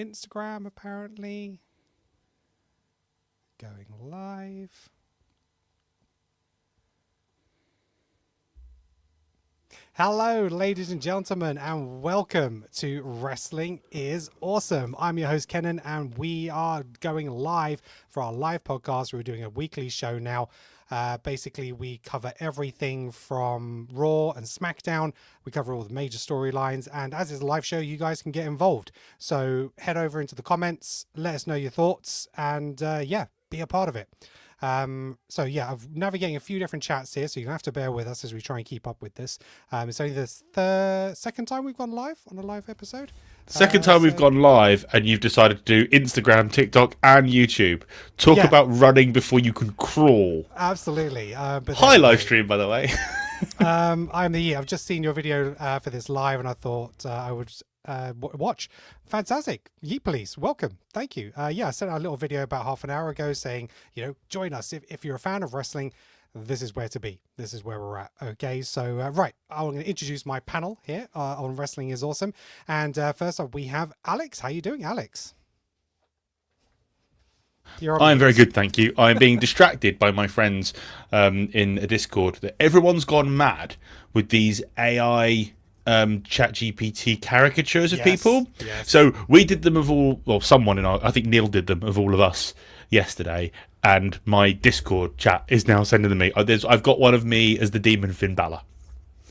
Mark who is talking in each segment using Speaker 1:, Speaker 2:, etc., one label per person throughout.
Speaker 1: Instagram, apparently. Going live. Hello, ladies and gentlemen, and welcome to Wrestling is Awesome. I'm your host, Kenan, and we are going live for our live podcast. We're doing a weekly show now. Basically, we cover everything from Raw and Smackdown. We cover all the major storylines, and as is a live show, you guys can get involved. So head over into the comments, let us know your thoughts, and yeah, be a part of it. I'm navigating a few different chats here, so you're gonna have to bear with us as we try and keep up with this. It's only the second time we've gone live on a live episode.
Speaker 2: Second time we've gone live, and you've decided to do Instagram, TikTok, and YouTube. Talk about running before you can crawl.
Speaker 1: Absolutely.
Speaker 2: Hi, live stream, by the way.
Speaker 1: I've just seen your video for this live, and I thought I would watch. Fantastic. Yeet Police, welcome. Thank you. I sent out a little video about half an hour ago saying, join us. If you're a fan of wrestling, this is where to be. This is where we're at. Okay, so right, I'm going to introduce my panel here on Wrestling is Awesome. And first up, we have Alex. How you doing, Alex?
Speaker 2: I'm very good, thank you. I'm being distracted by my friends in a Discord that everyone's gone mad with these AI ChatGPT caricatures of people. Yes. So we did them of all, well, someone in I think Neil did them of all of us yesterday, and my Discord chat is now sending them me. I've got one of me as the demon Finn Balor.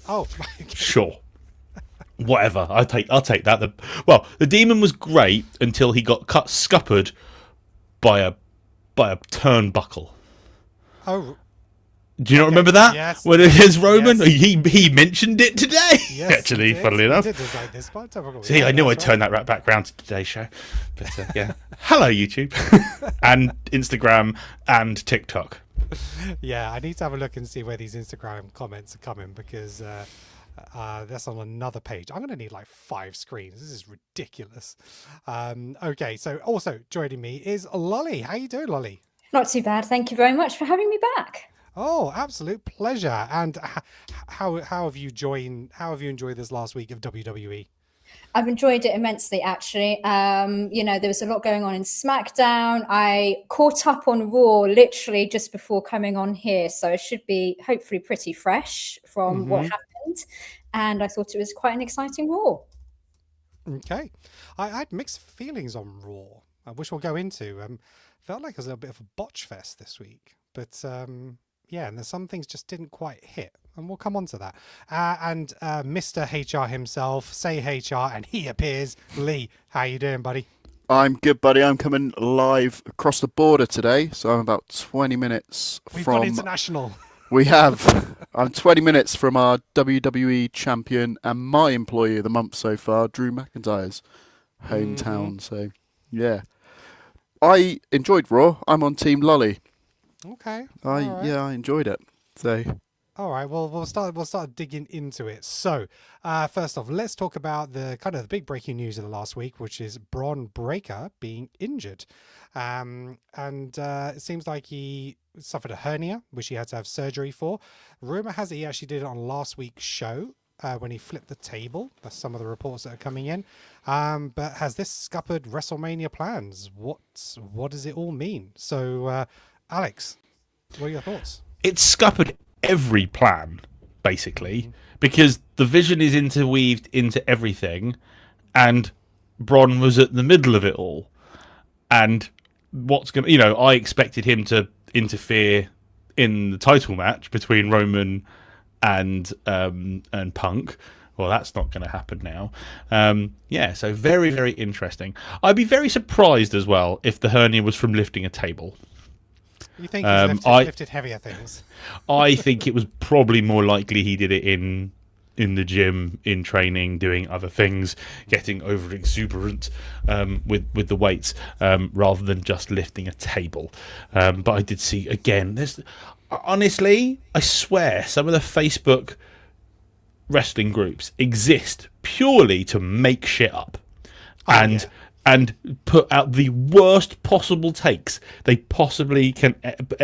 Speaker 1: Oh, okay.
Speaker 2: Sure. Whatever. I'll take that. The demon was great until he got scuppered by a turnbuckle.
Speaker 1: Oh.
Speaker 2: Do you not remember that?
Speaker 1: Yes.
Speaker 2: When it is Roman, he mentioned it today.
Speaker 1: Yes,
Speaker 2: actually, funnily enough. See, I knew I'd turn that right back round to today's show. But yeah, hello YouTube, and Instagram and TikTok.
Speaker 1: Yeah, I need to have a look and see where these Instagram comments are coming, because that's on another page. I'm going to need like 5 screens. This is ridiculous. Okay, so also joining me is Lolly. How you doing, Lolly?
Speaker 3: Not too bad. Thank you very much for having me back.
Speaker 1: Oh, absolute pleasure. And how have you enjoyed this last week of WWE?
Speaker 3: I've enjoyed it immensely, actually. There was a lot going on in Smackdown. I caught up on Raw literally just before coming on here, so it should be hopefully pretty fresh from what happened. And I thought it was quite an exciting Raw.
Speaker 1: Okay. I had mixed feelings on Raw, which we'll go into. Felt like it was a little bit of a botch fest this week, but and there's some things just didn't quite hit, and we'll come on to that. And Mr. HR himself, say HR, and he appears. Lee, how you doing, buddy?
Speaker 4: I'm good, buddy. I'm coming live across the border today, so I'm about 20 minutes
Speaker 1: We've gone international.
Speaker 4: We have. I'm 20 minutes from our WWE champion and my employee of the month so far, Drew McIntyre's hometown. So, yeah. I enjoyed Raw. I'm on Team Lolly.
Speaker 1: Okay.
Speaker 4: I enjoyed it. So.
Speaker 1: All right. Well, we'll start digging into it. So, first off, let's talk about the big breaking news of the last week, which is Braun Breaker being injured, and it seems like he suffered a hernia, which he had to have surgery for. Rumor has it he actually did it on last week's show. When he flipped the table. That's some of the reports that are coming in. But has this scuppered WrestleMania plans? What does it all mean? So, Alex, what are your thoughts?
Speaker 2: It's scuppered every plan, basically, because the vision is interweaved into everything, and Braun was at the middle of it all. And I expected him to interfere in the title match between Roman and Punk. Well, that's not going to happen now. So very, very interesting. I'd be very surprised as well if the hernia was from lifting a table.
Speaker 1: You think he's lifted heavier things?
Speaker 2: I think it was probably more likely he did it in the gym, in training, doing other things, getting over exuberant with the weights, rather than just lifting a table. But I did see, again, honestly, I swear, some of the Facebook wrestling groups exist purely to make shit up. And put out the worst possible takes they possibly can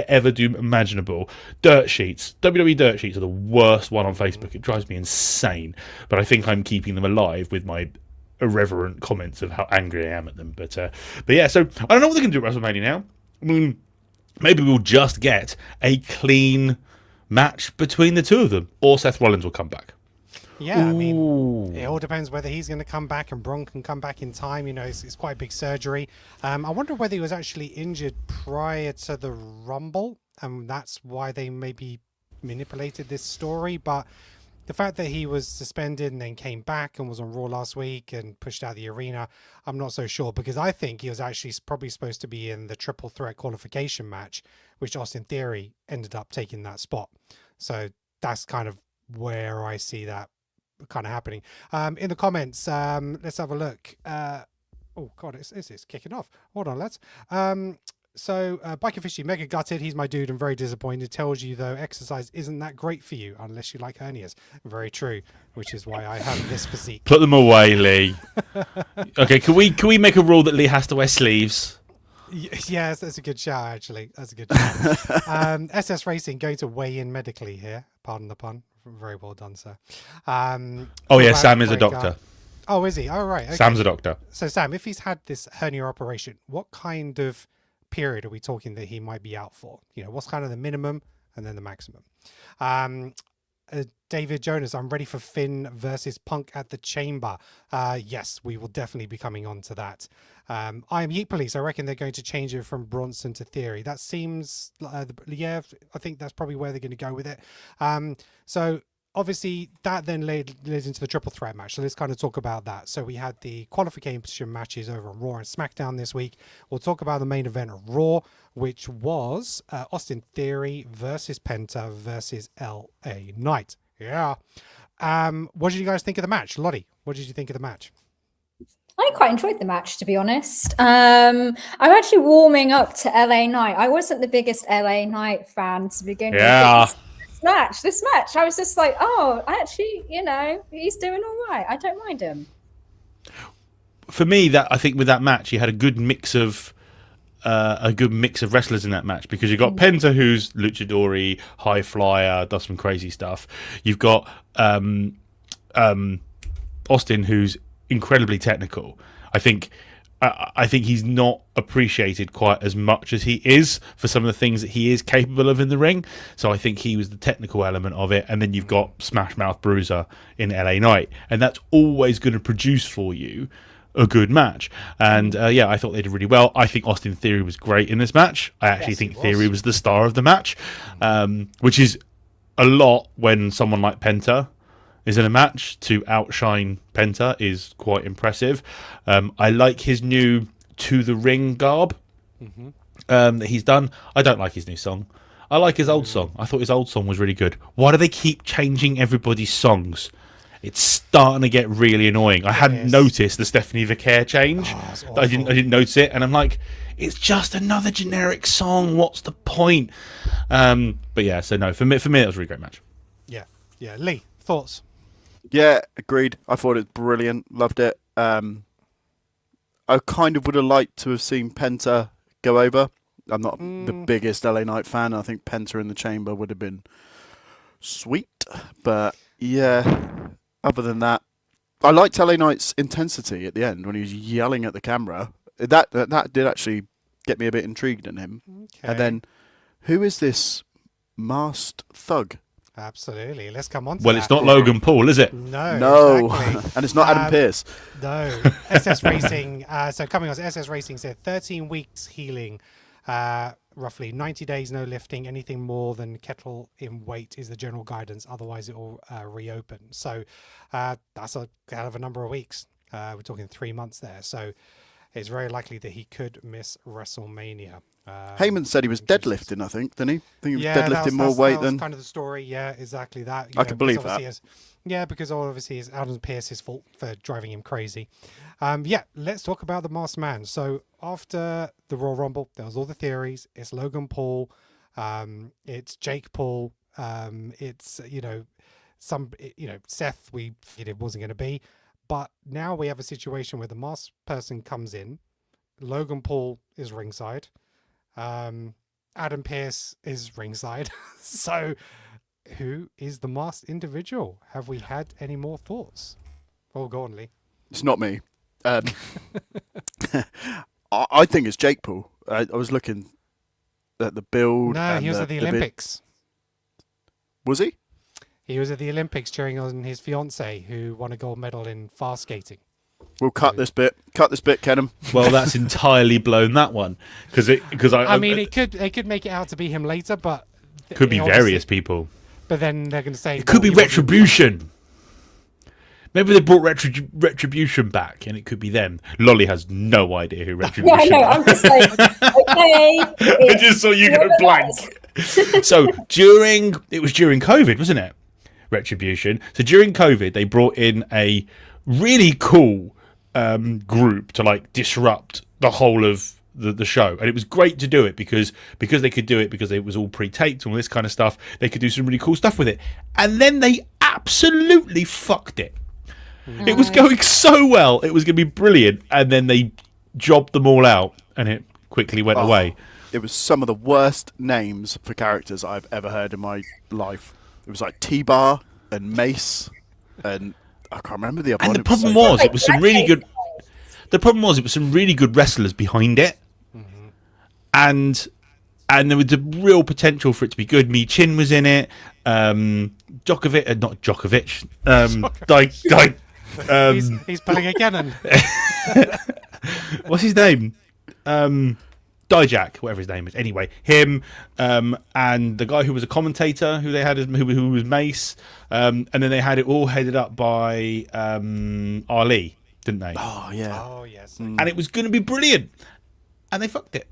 Speaker 2: ever do imaginable. Dirt sheets. WWE dirt sheets are the worst one on Facebook. It drives me insane. But I think I'm keeping them alive with my irreverent comments of how angry I am at them. But yeah, so I don't know what they're going to do at WrestleMania now. I mean, maybe we'll just get a clean match between the two of them, or Seth Rollins will come back.
Speaker 1: Yeah, I mean,
Speaker 2: Ooh.
Speaker 1: it all depends whether he's going to come back and Braun can come back in time. You know, it's quite a big surgery. I wonder whether he was actually injured prior to the Rumble, and that's why they maybe manipulated this story. But the fact that he was suspended and then came back and was on Raw last week and pushed out the arena, I'm not so sure, because I think he was actually probably supposed to be in the triple threat qualification match, which Austin Theory ended up taking that spot. So that's kind of where I see that kind of happening. In the comments, let's have a look. Oh god, it's kicking off. Hold on, lads. So Biker Fishy, mega gutted. He's my dude and very disappointed. Tells you though, exercise isn't that great for you unless you like hernias. Very true, which is why I have this physique.
Speaker 2: Put them away, Lee. Okay, can we make a rule that Lee has to wear sleeves?
Speaker 1: Yes, that's a good shout, actually. That's a good shout. SS Racing going to weigh in medically here. Pardon the pun. Very well done, sir.
Speaker 2: Oh yeah, Sam is a doctor.
Speaker 1: Oh, is he? Oh, right. Okay.
Speaker 2: Sam's a doctor.
Speaker 1: So Sam, if he's had this hernia operation, what kind of period are we talking that he might be out for? You know, what's kind of the minimum and then the maximum? David Jonas, I'm ready for Finn versus Punk at the Chamber. Yes, we will definitely be coming on to that. I am Yeet Police. I reckon they're going to change it from Bronson to Theory. That seems, yeah, I think that's probably where they're going to go with it. So obviously that then led into the triple threat match. So let's kind of talk about that. So we had the qualification matches over on Raw and SmackDown this week. We'll talk about the main event of Raw, which was Austin Theory versus Penta versus LA Knight. Yeah. What did you guys think of the match? Lottie, what did you think of the match?
Speaker 3: I quite enjoyed the match, to be honest. I'm actually warming up to LA Knight. I wasn't the biggest LA Knight fan to begin with.
Speaker 2: Yeah.
Speaker 3: This match, I was just like, oh, actually, you know, he's doing all right. I don't mind him.
Speaker 2: For me, that I think with that match, you had a good mix of wrestlers in that match, because you got Penta, who's luchador-y, high flyer, does some crazy stuff. You've got Austin, who's incredibly technical. I think he's not appreciated quite as much as he is for some of the things that he is capable of in the ring. So I think he was the technical element of it. And then you've got Smash Mouth Bruiser in LA Knight, and that's always going to produce for you a good match. And yeah, I thought they did really well. I think Austin Theory was great in this match. I actually think Theory was the star of the match, which is a lot when someone like Penta is in a match. To outshine Penta is quite impressive. I like his new To the Ring garb that he's done. I don't like his new song. I like his old song. I thought his old song was really good. Why do they keep changing everybody's songs? It's starting to get really annoying. I hadn't noticed the Stephanie Vicaire change. I didn't notice it, and I'm like, it's just another generic song. What's the point? But yeah, so no, for me, it was a really great match.
Speaker 1: Yeah. Lee, thoughts?
Speaker 4: Yeah, agreed. I thought it was brilliant. Loved it. I kind of would have liked to have seen Penta go over. I'm not the biggest LA Knight fan. I think Penta in the Chamber would have been sweet. But yeah, other than that, I liked LA Knight's intensity at the end when he was yelling at the camera. That did actually get me a bit intrigued in him.
Speaker 1: Okay.
Speaker 4: And then, who is this masked thug?
Speaker 1: Absolutely. Let's come on to
Speaker 2: Well,
Speaker 1: that.
Speaker 2: it's not Logan Paul, is it?
Speaker 4: No.
Speaker 1: Exactly.
Speaker 4: And it's not Adam Pearce.
Speaker 1: No. SS Racing. So coming on, SS Racing said 13 weeks healing, roughly 90 days no lifting. Anything more than kettle in weight is the general guidance. Otherwise, it will reopen. So that's a hell of a number of weeks. We're talking 3 months there. So it's very likely that he could miss WrestleMania.
Speaker 4: Heyman said he was deadlifting, I think, didn't he? I think he was deadlifting more weight
Speaker 1: that was
Speaker 4: than...
Speaker 1: kind of the story. Yeah, exactly that.
Speaker 4: I can believe that.
Speaker 1: Because obviously it's Adam Pearce's fault for driving him crazy. Yeah, let's talk about the Masked Man. So after the Royal Rumble, there was all the theories. It's Logan Paul. It's Jake Paul. It's, Seth, we figured it wasn't going to be. But now we have a situation where the masked person comes in. Logan Paul is ringside. Adam Pearce is ringside. So who is the masked individual? Have we had any more thoughts? Oh, go on, Lee.
Speaker 4: It's not me. I think it's Jake Paul. I was looking at the build.
Speaker 1: No,
Speaker 4: and
Speaker 1: he was at the Olympics.
Speaker 4: Was he?
Speaker 1: He was at the Olympics cheering on his fiance, who won a gold medal in fast skating.
Speaker 4: We'll cut this bit. Cut this bit, Kenham.
Speaker 2: Well, that's entirely blown that one because
Speaker 1: I mean, it could make it out to be him later, but
Speaker 2: could be various people.
Speaker 1: But then they're going to say
Speaker 2: It could be Retribution. Maybe they brought Retribution back, and it could be them. Lolly has no idea who Retribution is.
Speaker 3: Yeah, I know. I'm just like, okay.
Speaker 2: I just saw you go blank. So it was during COVID, wasn't it? Retribution. So during COVID, they brought in a really cool group to like disrupt the whole of the show, and it was great to do it because they could do it because it was all pre-taped and all this kind of stuff. They could do some really cool stuff with it, and then they absolutely fucked it. It was going so well, it was going to be brilliant, and then they jobbed them all out, and it quickly went away.
Speaker 4: It was some of the worst names for characters I've ever heard in my life. It was like T-Bar and Mace, and I can't remember the other
Speaker 2: And
Speaker 4: one.
Speaker 2: the problem was, it was some really good. The problem was, it was some really good wrestlers behind it, and there was a real potential for it to be good. Mi Chin was in it. Djokovic, not Djokovic.
Speaker 1: he's pulling a cannon.
Speaker 2: What's his name? Dijak, whatever his name is. Anyway, him and the guy who was a commentator, who they had, who was Mace, and then they had it all headed up by Ali, didn't they?
Speaker 4: Oh yeah.
Speaker 1: Oh yes.
Speaker 2: And it was going to be brilliant, and they fucked it.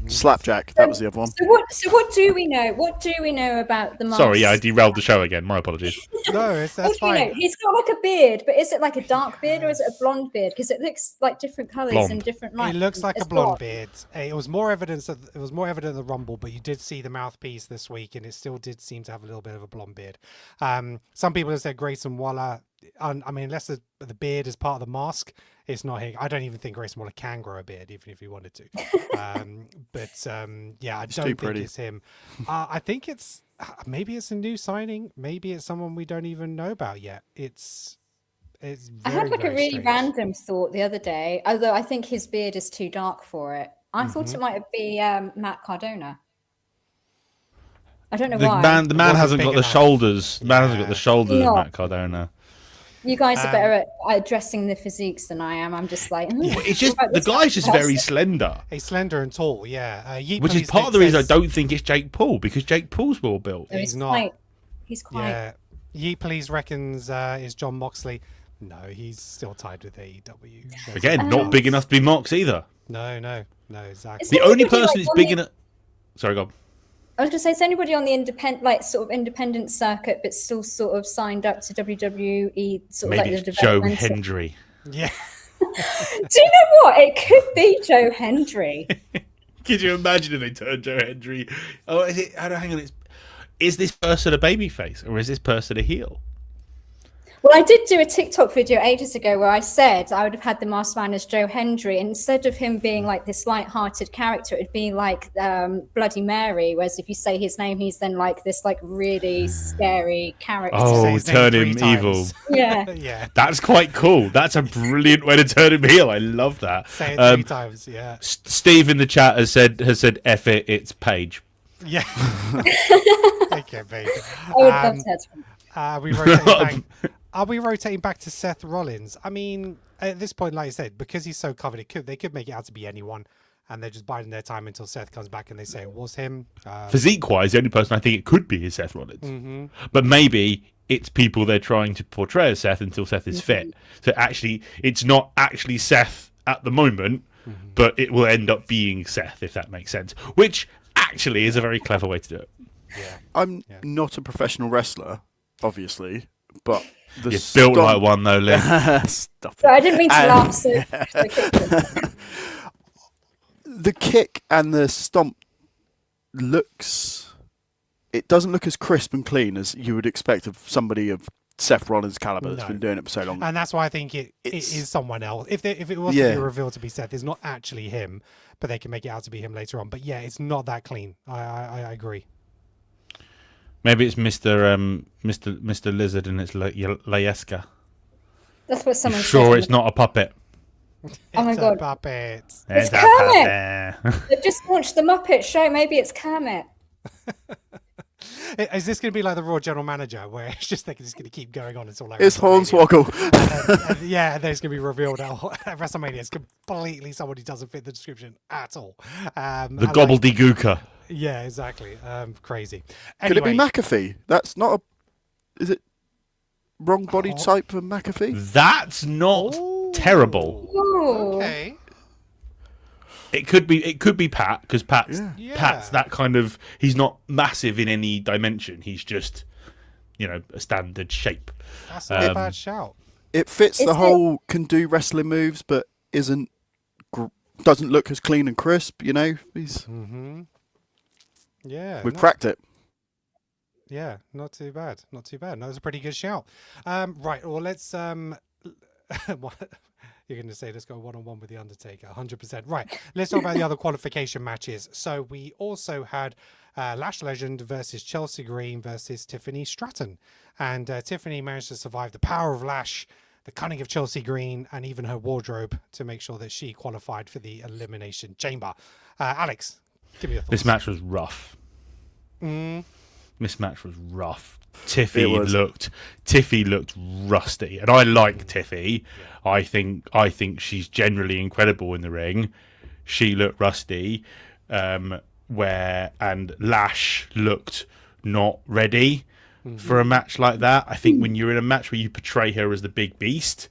Speaker 4: Slapjack. That was the other one.
Speaker 3: So what do we know? What do we know about the mask?
Speaker 2: Sorry, yeah, I derailed the show again. My apologies.
Speaker 1: No,
Speaker 3: What
Speaker 1: that's
Speaker 3: do we know?
Speaker 1: fine.
Speaker 3: He's got like a beard, but is it like a dark beard or is it a blonde beard? Because it looks like different colours
Speaker 2: Blonde.
Speaker 3: and different lights.
Speaker 1: It looks like a
Speaker 3: It's
Speaker 1: blonde beard. It was more evidence. It was more evident in the Rumble, but you did see the mouthpiece this week, and it still did seem to have a little bit of a blonde beard. Some people have said Grayson Waller. I mean, unless the beard is part of the mask, it's not him. I don't even think Grayson Waller can grow a beard, even if he wanted to. Yeah, I don't think
Speaker 4: pretty.
Speaker 1: it's him. I think it's maybe it's a new signing. Maybe it's someone we don't even know about yet. It's
Speaker 3: I
Speaker 1: very,
Speaker 3: had like a
Speaker 1: very
Speaker 3: really
Speaker 1: strange.
Speaker 3: random thought the other day, although I think his beard is too dark for it. I thought it might be Matt Cardona. I don't know
Speaker 2: The
Speaker 3: why.
Speaker 2: man
Speaker 1: Wasn't
Speaker 2: hasn't
Speaker 1: big
Speaker 2: got the
Speaker 1: enough.
Speaker 2: shoulders. The man hasn't got
Speaker 1: Yeah.
Speaker 2: the shoulders
Speaker 3: No.
Speaker 2: of Matt Cardona.
Speaker 3: You guys are better at addressing the physiques than I am. I'm just like,
Speaker 2: It's just
Speaker 3: what about
Speaker 2: the
Speaker 3: this
Speaker 2: guy's just
Speaker 3: person?
Speaker 2: very slender,
Speaker 1: He's slender and tall, yeah.
Speaker 2: which is part of the reason I don't think it's Jake Paul, because Jake Paul's well built.
Speaker 3: No,
Speaker 1: He's not.
Speaker 3: He's quite.
Speaker 1: Yeah, Yeet Please reckons is John Moxley. No, he's still tied with AEW.
Speaker 2: Again, not big enough to be Mox either.
Speaker 1: No, exactly.
Speaker 3: Is
Speaker 2: The
Speaker 3: there
Speaker 2: only
Speaker 3: anybody,
Speaker 2: person
Speaker 3: like,
Speaker 2: who's
Speaker 3: on
Speaker 2: big
Speaker 3: the-
Speaker 2: enough. Sorry, go on.
Speaker 3: I was going to say, is anybody on the independent circuit, but still sort of signed up to WWE, sort of
Speaker 2: Maybe
Speaker 3: like the
Speaker 2: it's Joe
Speaker 3: developmental-
Speaker 2: Hendry.
Speaker 1: Yeah,
Speaker 3: Do you know what? It could be Joe Hendry.
Speaker 2: Could you imagine if they turned Joe Hendry? Oh, is it? Hang on. Is this person a babyface or is this person a heel?
Speaker 3: Well, I did do a TikTok video ages ago where I said I would have had the masked man as Joe Hendry. And instead of him being like this light-hearted character, it'd be like Bloody Mary. Whereas if you say his name, he's then like this like really scary character.
Speaker 1: Say
Speaker 2: Oh,
Speaker 1: his name
Speaker 2: turn
Speaker 1: 3
Speaker 2: him
Speaker 1: times.
Speaker 2: evil.
Speaker 3: Yeah.
Speaker 1: Yeah,
Speaker 2: That's quite cool. That's a brilliant way to turn him heel. I love that.
Speaker 1: say it 3 times. Yeah,
Speaker 2: Steve in the chat has said F it, it's Paige.
Speaker 1: yeah. Okay, baby.
Speaker 3: I would love that.
Speaker 1: We rotating back. Are we rotating back to Seth Rollins? I mean, at this point, like I said, because he's so covered, they could make it out to be anyone, and they're just biding their time until Seth comes back and they say it was him.
Speaker 2: Physique-wise, the only person I think it could be is Seth Rollins. But maybe it's people they're trying to portray as Seth until Seth is fit. So actually, it's not actually Seth at the moment, but it will end up being Seth, if that makes sense. Which actually is a very clever way to do it.
Speaker 4: I'm not a professional wrestler, obviously, but the
Speaker 2: You're built like one, though, Lee.
Speaker 4: Stop it.
Speaker 3: So I didn't mean to laugh so quickly.
Speaker 4: The kick and the stomp it doesn't look as crisp and clean as you would expect of somebody of Seth Rollins' caliber that's
Speaker 1: No.
Speaker 4: been doing it for so long.
Speaker 1: And that's why I think it
Speaker 4: It's-
Speaker 1: is someone else. If it was to be revealed to be Seth, it's not actually him, but they can make it out to be him later on. But yeah, it's not that clean. I agree.
Speaker 2: Maybe it's Mr. Lizard and it's Layeska.
Speaker 3: That's what someone
Speaker 2: Sure,
Speaker 3: said.
Speaker 2: it's not a puppet.
Speaker 3: Oh my
Speaker 1: It's a
Speaker 3: God.
Speaker 1: puppet.
Speaker 3: It's
Speaker 2: It's a
Speaker 3: Kermit.
Speaker 2: puppet.
Speaker 3: They've just launched the Muppet Show. Maybe it's Kermit.
Speaker 1: Is this going to be like the Raw general manager, where it's just just going to keep going on? It's all like
Speaker 4: It's
Speaker 1: WrestleMania.
Speaker 4: Hornswoggle.
Speaker 1: And yeah, and then it's going to be revealed at WrestleMania. It's completely someone who doesn't fit the description at all.
Speaker 2: The
Speaker 1: and like-
Speaker 2: gobbledygooker.
Speaker 1: yeah, exactly. Crazy.
Speaker 4: Could it be
Speaker 1: Anyway,
Speaker 4: McAfee? That's not a. Is it wrong body type for McAfee?
Speaker 2: That's not
Speaker 1: Ooh.
Speaker 2: terrible.
Speaker 3: Ooh.
Speaker 1: Okay.
Speaker 2: It could be Pat, because Pat's
Speaker 1: Yeah.
Speaker 2: that kind of, he's not massive in any dimension. He's just, a standard shape.
Speaker 1: That's not a bad shout.
Speaker 4: It fits
Speaker 3: Is
Speaker 4: the
Speaker 3: it-
Speaker 4: whole can do wrestling moves, but doesn't look as clean and crisp. He's
Speaker 1: Mm-hmm. Yeah.
Speaker 4: we've cracked it.
Speaker 1: Yeah, not too bad. Not too bad. That was a pretty good shout. Right, well, let's what you're going to say, let's go one-on-one with the Undertaker, 100%. Right, let's talk about the other qualification matches. So we also had Lash Legend versus Chelsea Green versus Tiffany Stratton, and Tiffany managed to survive the power of Lash, the cunning of Chelsea Green, and even her wardrobe to make sure that she qualified for the Elimination Chamber. Alex, give me your thoughts.
Speaker 2: This match was rough.
Speaker 1: Mm,
Speaker 2: This match was rough.
Speaker 4: It was.
Speaker 2: Tiffy looked rusty, and I like Tiffy. I think she's generally incredible in the ring. She looked rusty, and Lash looked not ready for a match like that. I think when you're in a match where you portray her as the big beast,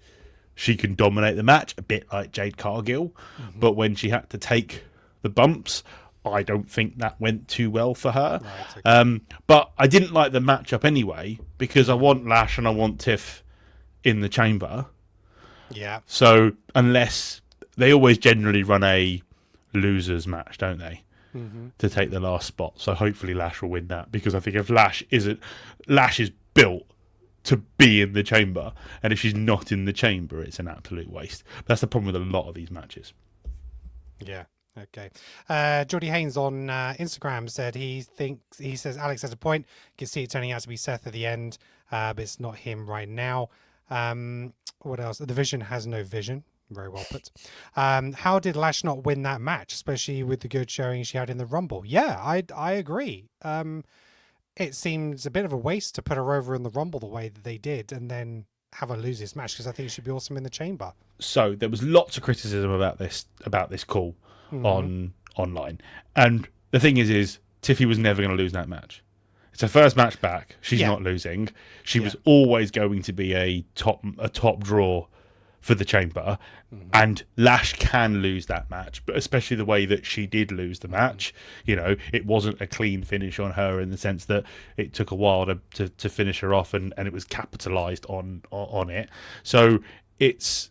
Speaker 2: she can dominate the match a bit like Jade Cargill. But when she had to take the bumps, I don't think that went too well for her.
Speaker 1: Right, okay.
Speaker 2: But I didn't like the matchup anyway, because I want Lash and I want Tiff in the chamber.
Speaker 1: yeah.
Speaker 2: So unless they always generally run a losers match, don't they, to take the last spot? So hopefully Lash will win that, because I think if Lash is built to be in the chamber, and if she's not in the chamber, it's an absolute waste. That's the problem with a lot of these matches.
Speaker 1: Yeah. Okay. Jordy Haynes on Instagram said he says Alex has a point. You can see it turning out to be Seth at the end, but it's not him right now. What else? The Vision has no vision. Very well put. How did Lash not win that match, especially with the good showing she had in the Rumble? Yeah, I agree. It seems a bit of a waste to put her over in the Rumble the way that they did, and then have her lose this match, because I think she'd be awesome in the chamber.
Speaker 2: So there was lots of criticism about this call online, and the thing is Tiffy was never going to lose that match. It's her first match back. She's not losing. She was always going to be a top draw for the chamber, and Lash can lose that match, but especially the way that she did lose the match. It wasn't a clean finish on her, in the sense that it took a while to finish her off, and it was capitalized on it. So it's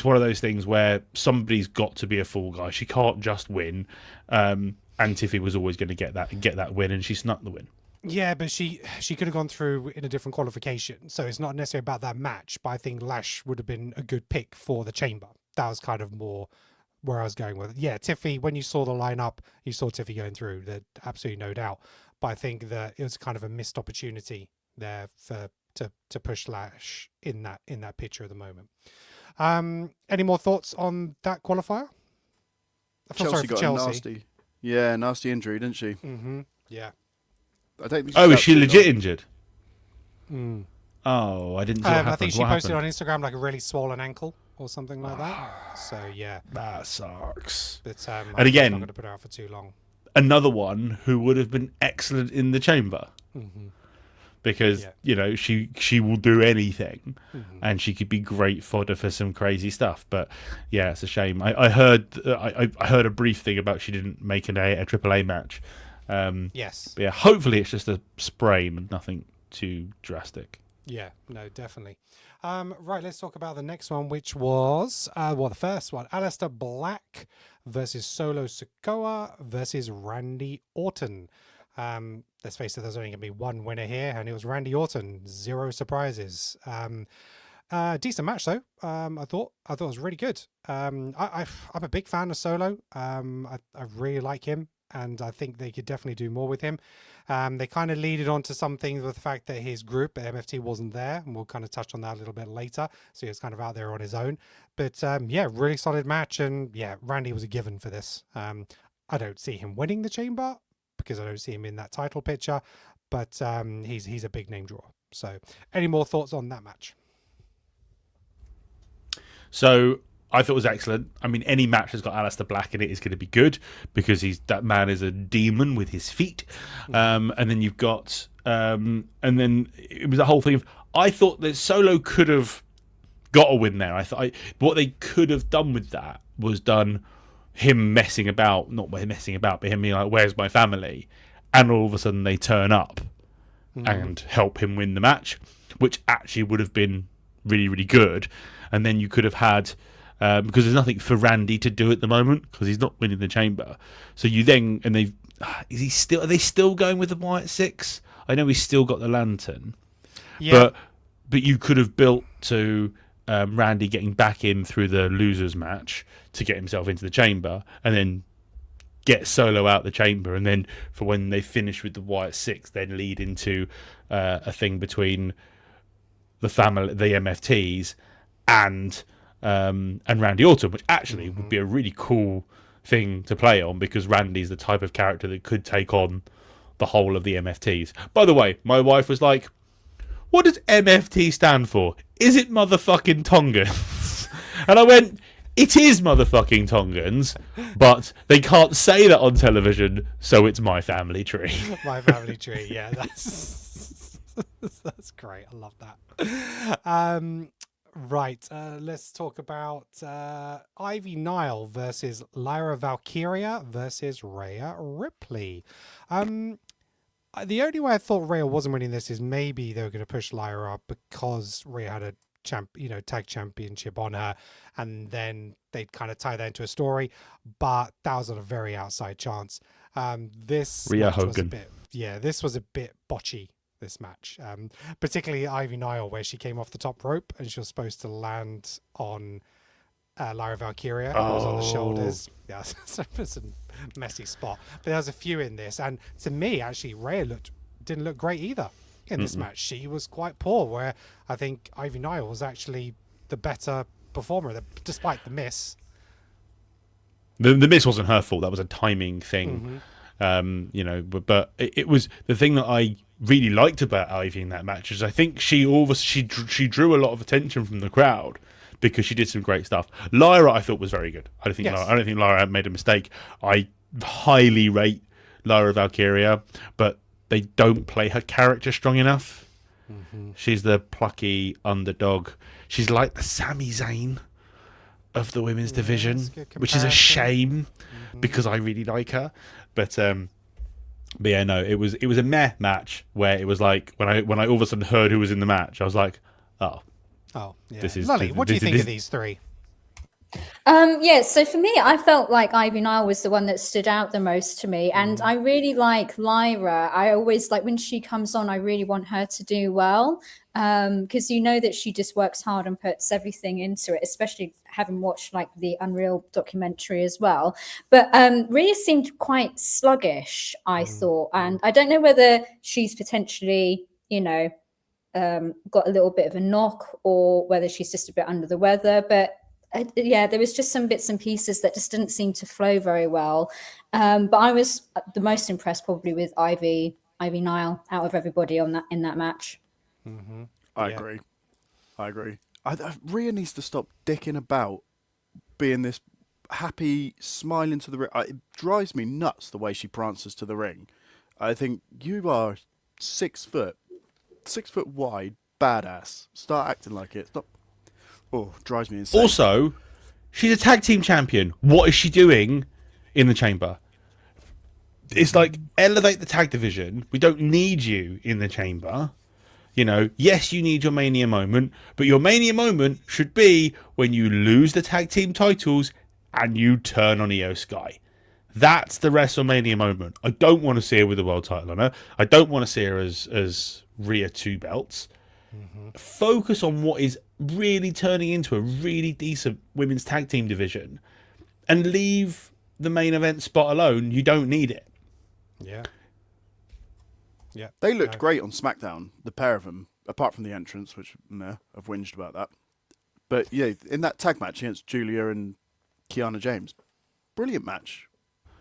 Speaker 2: one of those things where somebody's got to be a fall guy. She can't just win. And Tiffy was always going to get that win, and she snuck the win.
Speaker 1: Yeah, but she could have gone through in a different qualification. So it's not necessarily about that match, but I think Lash would have been a good pick for the chamber. That was kind of more where I was going with it. Yeah, Tiffy, when you saw the lineup, you saw Tiffy going through. There's absolutely no doubt. But I think that it was kind of a missed opportunity there to push Lash in that picture at the moment. Any more thoughts on that qualifier? I feel sorry for
Speaker 4: got
Speaker 1: Chelsea.
Speaker 4: a nasty injury, didn't she?
Speaker 1: Yeah.
Speaker 4: I don't think.
Speaker 2: Oh, is
Speaker 4: out
Speaker 2: she
Speaker 4: too
Speaker 2: legit
Speaker 4: long.
Speaker 2: injured? Oh, I didn't see what happened.
Speaker 1: I think she
Speaker 2: What
Speaker 1: posted
Speaker 2: happened?
Speaker 1: on Instagram like a really swollen ankle or something like that. So yeah,
Speaker 2: That sucks.
Speaker 1: but
Speaker 2: And again-
Speaker 1: I'm not going to put her out for too long.
Speaker 2: Another one who would have been excellent in the chamber, because she will do anything, and she could be great fodder for some crazy stuff. But yeah, it's a shame. I heard a brief thing about she didn't make a AAA match.
Speaker 1: Yes.
Speaker 2: But yeah, hopefully it's just a sprain and nothing too drastic.
Speaker 1: Yeah, no, definitely. Right, let's talk about the next one, which was the first one: Aleister Black versus Solo Sikoa versus Randy Orton. Let's face it, there's only going to be one winner here, and it was Randy Orton. Zero surprises. Decent match though. I thought it was really good. I'm a big fan of Solo. I really like him, and I think they could definitely do more with him. They kind of leaded on to some things with the fact that his group, MFT, wasn't there, and we'll kind of touch on that a little bit later. So he was kind of out there on his own. But yeah, really solid match, and yeah, Randy was a given for this. I don't see him winning the Chamber because I don't see him in that title picture, but he's a big name draw. So, any more thoughts on that match?
Speaker 2: So I thought it was excellent. I mean, any match that's got Aleister Black in it is going to be good because that man is a demon with his feet. And then you've got, and then it was a whole thing of. I thought that Solo could have got a win there. I thought what they could have done with that was done him messing about, not messing about, but him being like, "Where's my family?" And all of a sudden they turn up and help him win the match, which actually would have been really, really good. And then you could have had, because there's nothing for Randy to do at the moment because he's not winning the Chamber. So you then, and are they still going with the Wyatt Six? I know he's still got the lantern, but you could have built to Randy getting back in through the losers match to get himself into the Chamber, and then get Solo out the Chamber, and then for when they finish with the Wyatt Six, then lead into a thing between the family, the MFTs, and Randy Orton, which actually would be a really cool thing to play on because Randy's the type of character that could take on the whole of the MFTs. By the way, my wife was like, "What does MFT stand for? Is it motherfucking Tongans?" And I went, "It is motherfucking Tongans, but they can't say that on television, so it's my family tree."
Speaker 1: My family tree, yeah, that's great. I love that. Right, let's talk about Ivy Nile versus Lyra Valkyria versus Rhea Ripley. The only way I thought Rhea wasn't winning this is maybe they were going to push Lyra up because Rhea had a tag championship on her, and then they'd kind of tie that into a story. But that was on a very outside chance. This
Speaker 2: Rhea
Speaker 1: match
Speaker 2: Hogan.
Speaker 1: was a bit, this was a bit botchy. This match, particularly Ivy Nile, where she came off the top rope and she was supposed to land on Lyra Valkyria, who was on the shoulders. Yeah, so it was a messy spot. But there was a few in this, and to me, actually, Rhea didn't look great either in this match. She was quite poor, where I think Ivy Nile was actually the better performer, despite the miss.
Speaker 2: The miss wasn't her fault. That was a timing thing. But it was the thing that I really liked about Ivy in that match is I think she drew a lot of attention from the crowd because she did some great stuff. Lyra, I thought, was very good. I don't think Lyra made a mistake. I highly rate Lyra Valkyria, but they don't play her character strong enough. She's the plucky underdog. She's like the Sami Zayn of the women's division, which is a shame because I really like her. But yeah, no, it was a meh match where it was like when I all of a sudden heard who was in the match, I was like, oh, yeah.
Speaker 1: Lolly, what do you think of these three?
Speaker 3: So for me, I felt like Ivy Nile was the one that stood out the most to me. And I really like Lyra. I always like when she comes on, I really want her to do well. Because that she just works hard and puts everything into it, especially having watched like the Unreal documentary as well. But Rhea seemed quite sluggish, I thought. And I don't know whether she's potentially, got a little bit of a knock or whether she's just a bit under the weather. But there was just some bits and pieces that just didn't seem to flow very well. But I was the most impressed probably with Ivy Nile out of everybody in that match.
Speaker 4: I agree. Rhea needs to stop dicking about being this happy, smiling to the ring. It drives me nuts the way she prances to the ring. I think you are 6 foot wide, badass. Start acting like it. Stop. Oh, drives me insane.
Speaker 2: Also, she's a tag team champion. What is she doing in the Chamber? It's like, elevate the tag division. We don't need you in the Chamber. Yes, you need your Mania moment, but your Mania moment should be when you lose the tag team titles and you turn on Io Sky. That's the WrestleMania moment. I don't want to see her with the world title on her. I don't want to see her as Rhea 2 belts. Focus on what is really turning into a really decent women's tag team division and leave the main event spot alone. You don't need it.
Speaker 1: Yeah. Yeah.
Speaker 4: They looked great on SmackDown, the pair of them, apart from the entrance, which I've whinged about that. But yeah, in that tag match against Julia and Kiana James, brilliant match.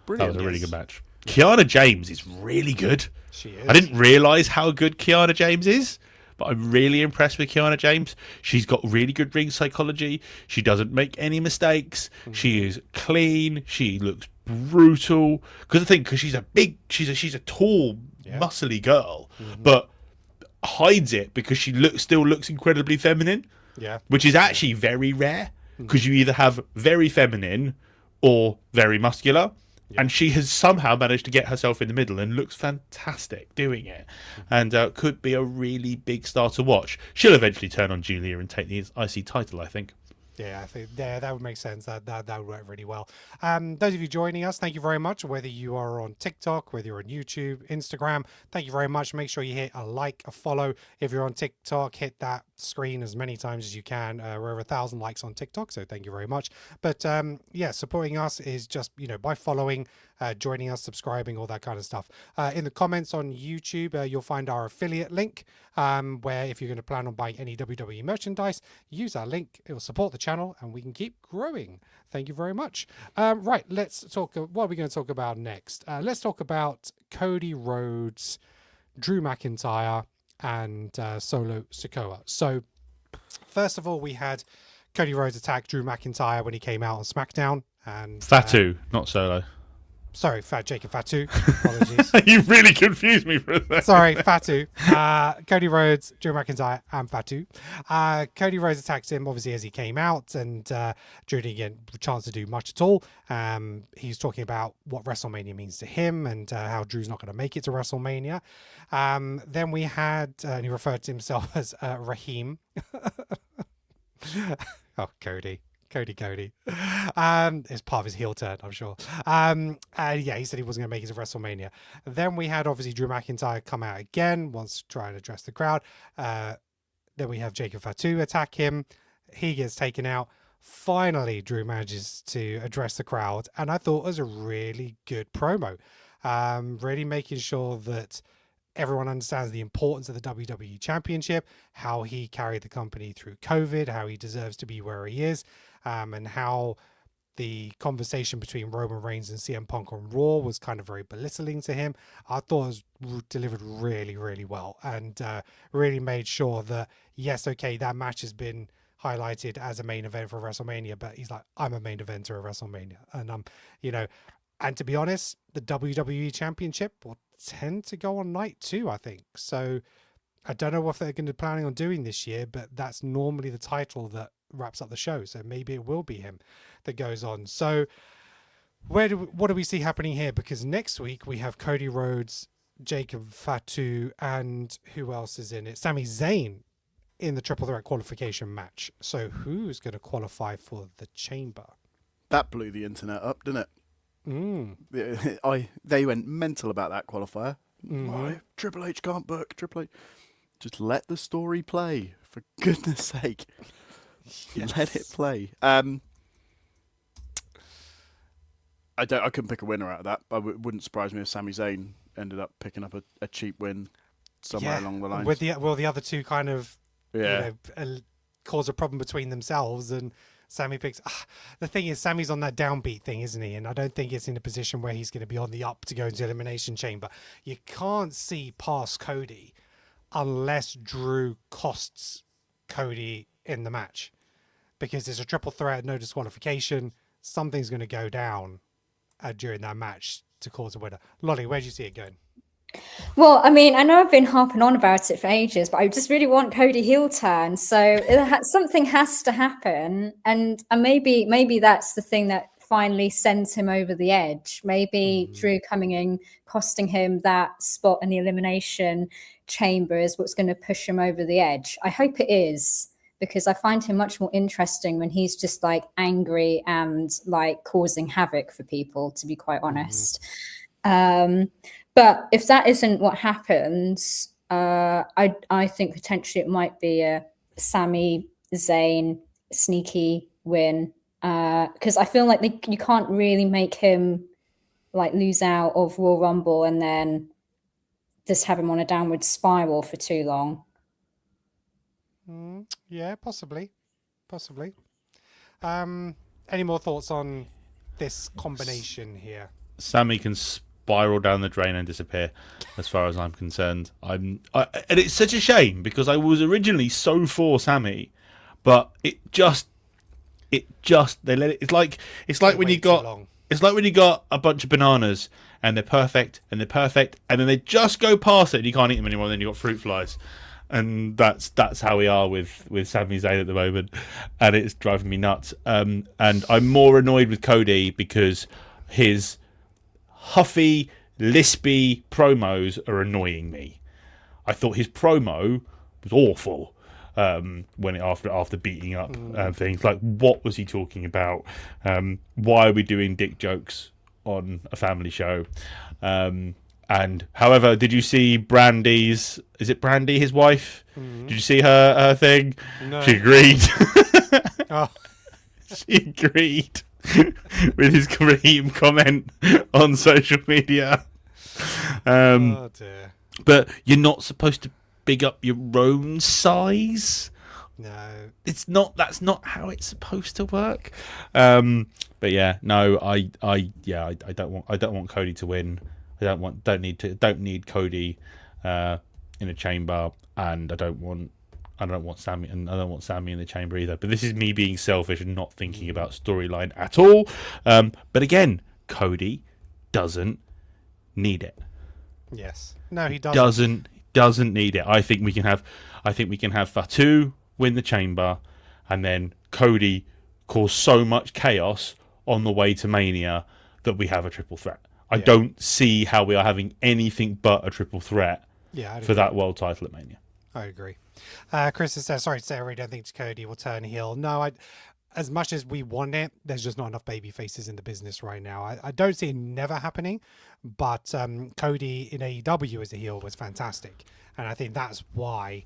Speaker 4: Brilliant.
Speaker 2: That was a really good match. Kiana James is really good.
Speaker 1: She is.
Speaker 2: I didn't realise how good Kiana James is, but I'm really impressed with Kiana James. She's got really good ring psychology. She doesn't make any mistakes. She is clean. She looks brutal. Because she's a tall, muscly girl, but hides it because she still looks incredibly feminine.
Speaker 1: Yeah,
Speaker 2: which is actually very rare because you either have very feminine or very muscular. And she has somehow managed to get herself in the middle and looks fantastic doing it. And could be a really big star to watch. She'll eventually turn on Julia and take the IC title, I think.
Speaker 1: Yeah, I think that would make sense. That would work really well. Those of you joining us, thank you very much. Whether you are on TikTok, whether you're on YouTube, Instagram, thank you very much. Make sure you hit a like, a follow. If you're on TikTok, hit that screen as many times as you can. We're over 1,000 likes on TikTok, so thank you very much. But yeah, supporting us is just by following, joining us, subscribing, all that kind of stuff. In the comments on YouTube, you'll find our affiliate link, where if you're going to plan on buying any WWE merchandise, use our link. It will support the channel and we can keep growing. Thank you very much. Right, let's talk. What are we going to talk about next? Let's talk about Cody Rhodes, Drew McIntyre, and Solo Sikoa. So first of all, we had Cody Rhodes attack Drew McIntyre when he came out on SmackDown. And
Speaker 2: Fatu, not Solo.
Speaker 1: Sorry, Jacob Fatu. Apologies.
Speaker 2: You really confused me for a second.
Speaker 1: Sorry, Fatu. Cody Rhodes, Drew McIntyre, and Fatu. Cody Rhodes attacked him, obviously, as he came out, and Drew didn't get a chance to do much at all. He was talking about what WrestleMania means to him and how Drew's not going to make it to WrestleMania. Then we had, and he referred to himself as Raheem. Oh, Cody. It's part of his heel turn, I'm sure. Yeah, he said he wasn't going to make it to WrestleMania. Then we had obviously Drew McIntyre come out again, wants to try and address the crowd. Then we have Jacob Fatu attack him. He gets taken out. Finally, Drew manages to address the crowd, and I thought it was a really good promo. Really making sure that everyone understands the importance of the WWE Championship, how he carried the company through COVID, how he deserves to be where he is, and how the conversation between Roman Reigns and CM Punk on Raw was kind of very belittling to him. I thought it was delivered really, really well, and really made sure that, yes, okay, that match has been highlighted as a main event for WrestleMania, but he's like, I'm a main eventer of WrestleMania. And, and to be honest, the WWE Championship will tend to go on night 2, I think. So I don't know what they're going to be planning on doing this year, but that's normally the title that wraps up the show. So maybe it will be him that goes on. So what do we see happening here? Because next week we have Cody Rhodes, Jacob Fatu, and who else is in it? Sami Zayn in the triple threat qualification match. So who's going to qualify for the Chamber?
Speaker 4: That blew the internet up, didn't it? They went mental about that qualifier. Why Triple H can't book Triple H? Just let the story play, for goodness sake. Yes. Let it play. I couldn't pick a winner out of that. But it wouldn't surprise me if Sami Zayn ended up picking up a cheap win somewhere along the lines.
Speaker 1: With the other two kind of cause a problem between themselves, and Sammy picks. The thing is, Sammy's on that downbeat thing, isn't he? And I don't think it's in a position where he's going to be on the up to go into Elimination Chamber. You can't see past Cody unless Drew costs Cody in the match, because there's a triple threat, no disqualification. Something's going to go down during that match to cause a winner. Lolly, where do you see it going?
Speaker 3: Well, I mean, I know I've been harping on about it for ages, but I just really want Cody heel turn. So something has to happen, and maybe that's the thing that finally sends him over the edge. Maybe Drew coming in, costing him that spot in the Elimination Chamber is what's going to push him over the edge. I hope it is, because I find him much more interesting when he's just like angry and like causing havoc for people, to be quite honest. But if that isn't what happens, I think potentially it might be a Sami Zayn sneaky win, because I feel like you can't really make him like lose out of Royal Rumble and then just have him on a downward spiral for too long.
Speaker 1: Yeah, possibly. Any more thoughts on this combination here?
Speaker 2: Sammy can spiral down the drain and disappear, as far as I'm concerned. And it's such a shame because I was originally so for Sammy, but they let it. It's like when you got a bunch of bananas and they're perfect and then they just go past it and you can't eat them anymore. And then you got fruit flies. And that's how we are with Sami Zayn at the moment, and it's driving me nuts. And I'm more annoyed with Cody because his huffy, lispy promos are annoying me. I thought his promo was awful after beating up things. Like, what was he talking about? Why are we doing dick jokes on a family show? And however, did you see Brandy's? Is it Brandy, his wife? Did you see her thing?
Speaker 1: No.
Speaker 2: She agreed.
Speaker 1: Oh.
Speaker 2: She agreed with his Kareem comment on social media.
Speaker 1: Oh dear.
Speaker 2: But you're not supposed to big up your own size.
Speaker 1: No,
Speaker 2: it's not. That's not how it's supposed to work. But yeah, no, I don't want Cody to win. Don't need Cody in a chamber, and I don't want Sammy, and I don't want Sammy in the chamber either. But this is me being selfish and not thinking about storyline at all. But again, Cody doesn't need it.
Speaker 1: Yes, no, he doesn't.
Speaker 2: Doesn't need it. I think we can have Fatu win the chamber, and then Cody cause so much chaos on the way to Mania that we have a triple threat. I don't see how we are having anything but a triple threat for that world title at Mania.
Speaker 1: I agree. Chris says, sorry to say, I really don't think Cody will turn heel. No, as much as we want it, there's just not enough baby faces in the business right now. I don't see it never happening, but Cody in AEW as a heel was fantastic, and I think that's why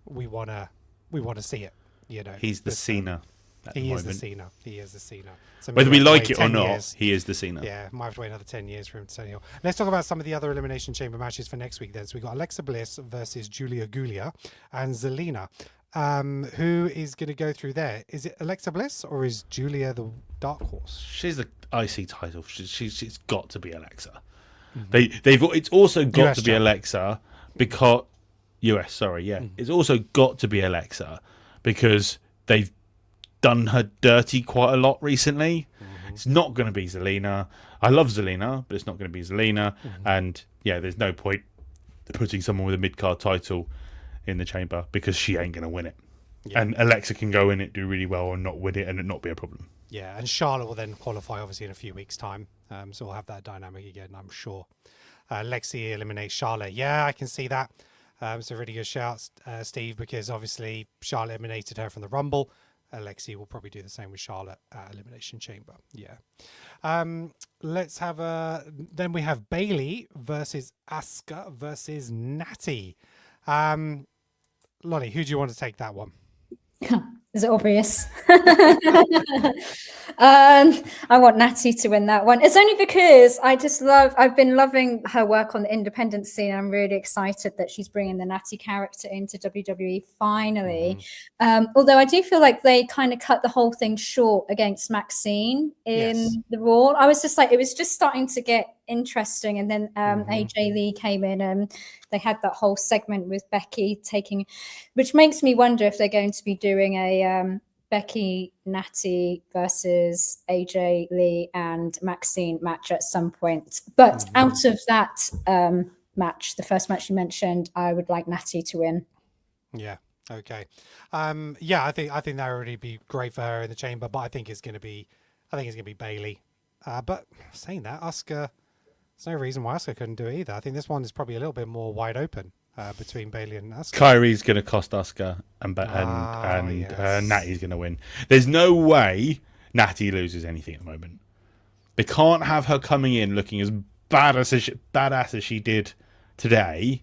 Speaker 1: we wanna see it. You know,
Speaker 2: he's the Cena.
Speaker 1: He is the Cena. So
Speaker 2: whether we like it or not,
Speaker 1: years.
Speaker 2: he is the Cena.
Speaker 1: Yeah, might have to wait another 10 years for him to turn heel. Let's talk about some of the other Elimination Chamber matches for next week then. So we got Alexa Bliss versus Julia Gulia and Zelina. Who is going to go through there? Is it Alexa Bliss or is Julia the dark horse?
Speaker 2: She's the IC title. She's got to be Alexa. Mm-hmm. It's also got
Speaker 1: US
Speaker 2: to be Alexa because US. Sorry, yeah. Mm-hmm. It's also got to be Alexa because they've done her dirty quite a lot recently. Mm-hmm. It's not going to be Zelina. I love Zelina, but it's not going to be Zelina. Mm-hmm. And yeah, there's no point putting someone with a mid-card title in the chamber because she ain't going to win it. Yeah. And Alexa can go in it, do really well, and not win it, and it not be a problem.
Speaker 1: Yeah, and Charlotte will then qualify, obviously, in a few weeks' time. So we'll have that dynamic again, I'm sure. Lexi eliminates Charlotte. Yeah, I can see that. It's a really good shout, Steve, because obviously Charlotte eliminated her from the Rumble. Lexi will probably do the same with Charlotte at Elimination Chamber. Yeah. Let's have then we have Bailey versus Asuka versus Natty. Lonnie, who do you want to take that one?
Speaker 3: Is it obvious? I want Natty to win that one. It's only because I've been loving her work on the independent scene. I'm really excited that she's bringing the Natty character into WWE finally. Mm-hmm. Although I do feel like they kind of cut the whole thing short against Maxine in the Raw. I was just like, it was just starting to get interesting, and then AJ Lee came in and they had that whole segment with Becky which makes me wonder if they're going to be doing a Becky Natty versus AJ Lee and Maxine match at some point. But out of that match, the first match you mentioned, I would like Natty to win.
Speaker 1: Yeah. Okay. I think that would really be great for her in the chamber, but I think it's going to be Bailey. But saying that, Asuka, there's no reason why Asuka couldn't do it either. I think this one is probably a little bit more wide open between Bailey and Asuka.
Speaker 2: Kyrie's going to cost Asuka, and Natty's going to win. There's no way Natty loses anything at the moment. They can't have her coming in looking as badass as she did today,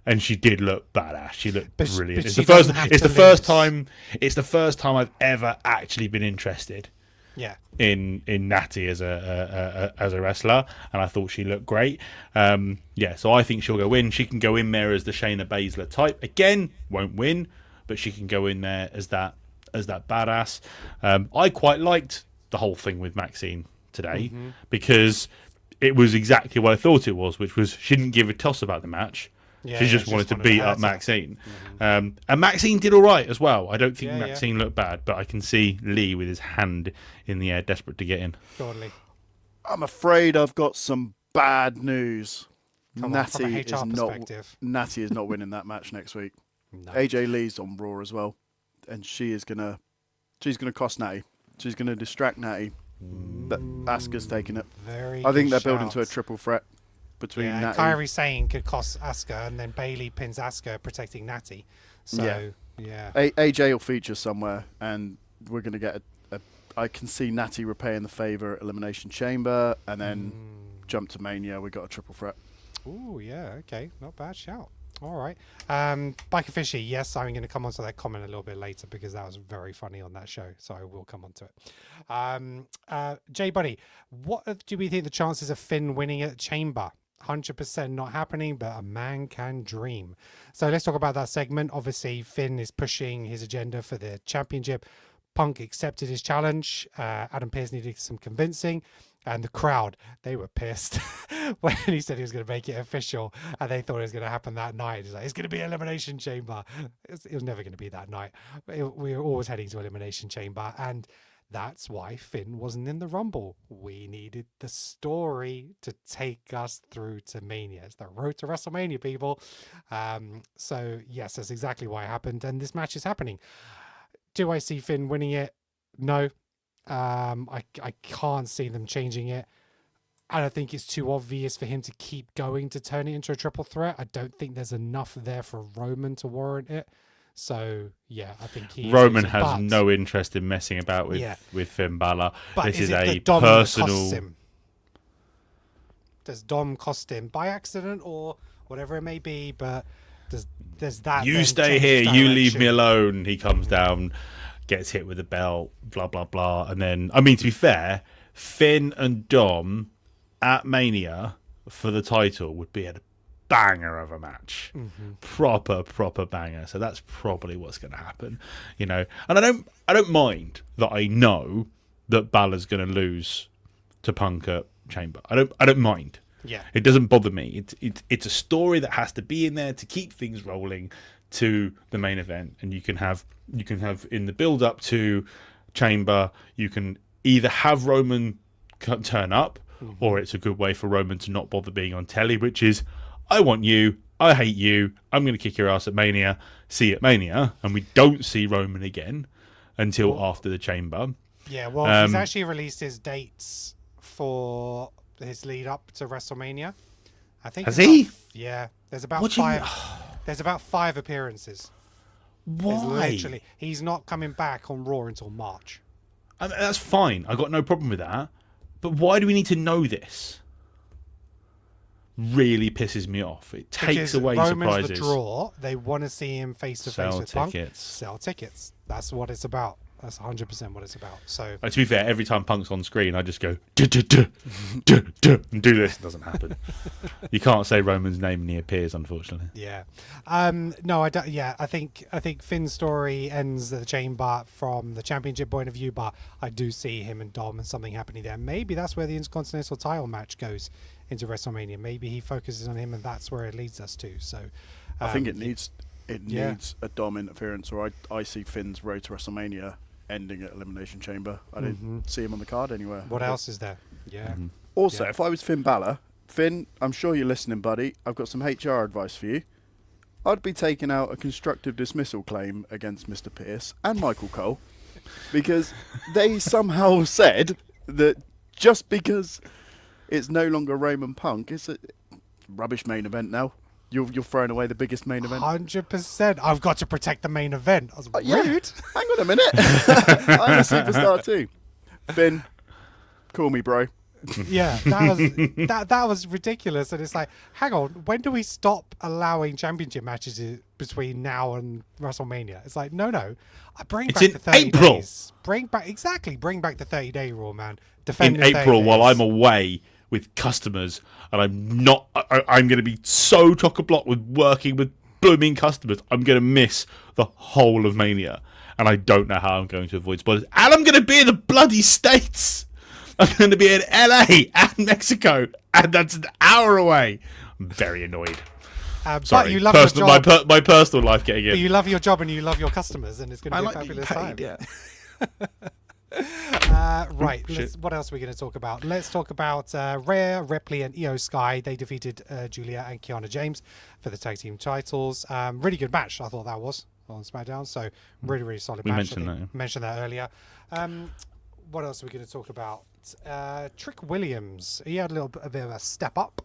Speaker 2: and she did look badass. She looked brilliant. It's the first time I've ever actually been interested in Natty as a wrestler, and I thought she looked great. So I think she'll go in. She can go in there as the Shayna Baszler type. Again, won't win, but she can go in there as that badass. I quite liked the whole thing with Maxine today because it was exactly what I thought it was, which was she didn't give a toss about the match. She just wanted to beat up Maxine. And Maxine did all right as well. I don't think Maxine looked bad, but I can see Lee with his hand in the air, desperate to get in.
Speaker 1: Totally.
Speaker 4: I'm afraid I've got some bad news.
Speaker 1: Natty
Speaker 4: is not winning that match next week.
Speaker 1: No.
Speaker 4: AJ Lee's on Raw as well, and she's gonna cost Natty. She's gonna distract Natty. But Asuka's taking it. I think they're building to a triple threat between Natty.
Speaker 1: Kairi Sane could cost Asuka, and then Bailey pins Asuka, protecting Natty. So
Speaker 4: AJ will feature somewhere, and we're gonna get I can see Natty repaying the favour at Elimination Chamber, and then jump to Mania. We got a triple threat.
Speaker 1: Ooh, yeah, okay, not bad shout. All right, Biker Fishy. Yes, I'm going to come on to that comment a little bit later because that was very funny on that show. So I will come on to it. Jay Buddy, what do we think the chances of Finn winning at Chamber? 100% not happening, but a man can dream. So let's talk about that segment. Obviously, Finn is pushing his agenda for the championship. Punk accepted his challenge. Adam Pearce needed some convincing. And the crowd, they were pissed when he said he was going to make it official, and they thought it was going to happen that night. It's like, it's going to be Elimination Chamber. It was never going to be that night. We were always heading to Elimination Chamber, and that's why Finn wasn't in the Rumble. We needed the story to take us through to Mania. It's the road to WrestleMania, people. So, yes, that's exactly why it happened, and this match is happening. Do I see Finn winning it? No. I can't see them changing it. I don't think it's too obvious for him to keep going to turn it into a triple threat. I don't think there's enough there for Roman to warrant it. So yeah, I think
Speaker 2: Roman has no interest in messing about with Finn Balor.
Speaker 1: But
Speaker 2: this is
Speaker 1: a
Speaker 2: Dom personal.
Speaker 1: Does Dom cost him by accident or whatever it may be? But there's that.
Speaker 2: You stay here. You leave me alone. He comes down, gets hit with a belt, blah, blah, blah. And then, I mean, to be fair, Finn and Dom at Mania for the title would be a banger of a match. Proper banger. So that's probably what's going to happen, you know. And I don't mind that I know that Balor's going to lose to Punk at Chamber. I don't mind.
Speaker 1: Yeah.
Speaker 2: It doesn't bother me. It's a story that has to be in there to keep things rolling to the main event, and you can have in the build up to Chamber, you can either have Roman turn up, or it's a good way for Roman to not bother being on telly, which is, I want you, I hate you, I'm going to kick your ass at Mania, see you at Mania, and we don't see Roman again until after the Chamber.
Speaker 1: Yeah, well, he's actually released his dates for his lead up to WrestleMania. I think.
Speaker 2: Has he?
Speaker 1: Yeah, there's about 5. There's about 5 appearances.
Speaker 2: Why?
Speaker 1: He's not coming back on Raw until March.
Speaker 2: I mean, that's fine. I got no problem with that. But why do we need to know this? Really pisses me off. It takes away
Speaker 1: Roman's
Speaker 2: surprises.
Speaker 1: The draw. They want to see him face to face with Punk.
Speaker 2: Sell
Speaker 1: tickets. That's what it's about. That's 100% what it's about. So,
Speaker 2: to be fair, every time Punk's on screen, I just go duh, duh, duh, duh, duh, and do this. It doesn't happen. You can't say Roman's name when he appears, unfortunately.
Speaker 1: Yeah. No, I don't. Yeah, I think Finn's story ends at the Chamber from the championship point of view, but I do see him and Dom and something happening there. Maybe that's where the Intercontinental title match goes into WrestleMania. Maybe he focuses on him, and that's where it leads us to. So,
Speaker 4: I think it needs a Dom interference, or I see Finn's road to WrestleMania ending at Elimination Chamber. I didn't see him on the card anywhere.
Speaker 1: What else is there? Yeah.
Speaker 4: Also, if I was Finn Balor, Finn, I'm sure you're listening, buddy. I've got some HR advice for you. I'd be taking out a constructive dismissal claim against Mr. Pearce and Michael Cole, because they somehow said that just because it's no longer Roman Punk, it's a rubbish main event now. You're throwing away the biggest main event.
Speaker 1: 100%. I've got to protect the main event. I was rude.
Speaker 4: Yeah. Hang on a minute. I'm a superstar too. Finn, call me, bro.
Speaker 1: Yeah, that was ridiculous. And it's like, hang on, when do we stop allowing championship matches between now and WrestleMania. It's like, no. Bring
Speaker 2: It's
Speaker 1: back
Speaker 2: in
Speaker 1: the 30
Speaker 2: April.
Speaker 1: days. Bring back the 30-day Raw, man. Defend
Speaker 2: In
Speaker 1: your 30
Speaker 2: April, while
Speaker 1: days.
Speaker 2: I'm away with customers, and I'm going to be so chock-a-block with working with blooming customers, I'm going to miss the whole of Mania, and I don't know how I'm going to avoid spoilers. And I'm going to be in the bloody States. I'm going to be in LA and Mexico, and that's an hour away. I'm very annoyed.
Speaker 1: But
Speaker 2: Sorry,
Speaker 1: you love your job.
Speaker 2: my personal life getting
Speaker 1: But
Speaker 2: in.
Speaker 1: you love your job and you love your customers, and it's going to be a
Speaker 2: like being
Speaker 1: fabulous
Speaker 2: paid,
Speaker 1: time.
Speaker 2: yeah.
Speaker 1: Right.
Speaker 2: Shit.
Speaker 1: What else are we going to talk about? Let's talk about Rhea, Ripley, and Io Sky. They defeated Julia and Kiana James for the tag team titles. Really good match, I thought that was on SmackDown. So really solid match. Mentioned that earlier. What else are we going to talk about? Trick Williams. He had a bit of a step up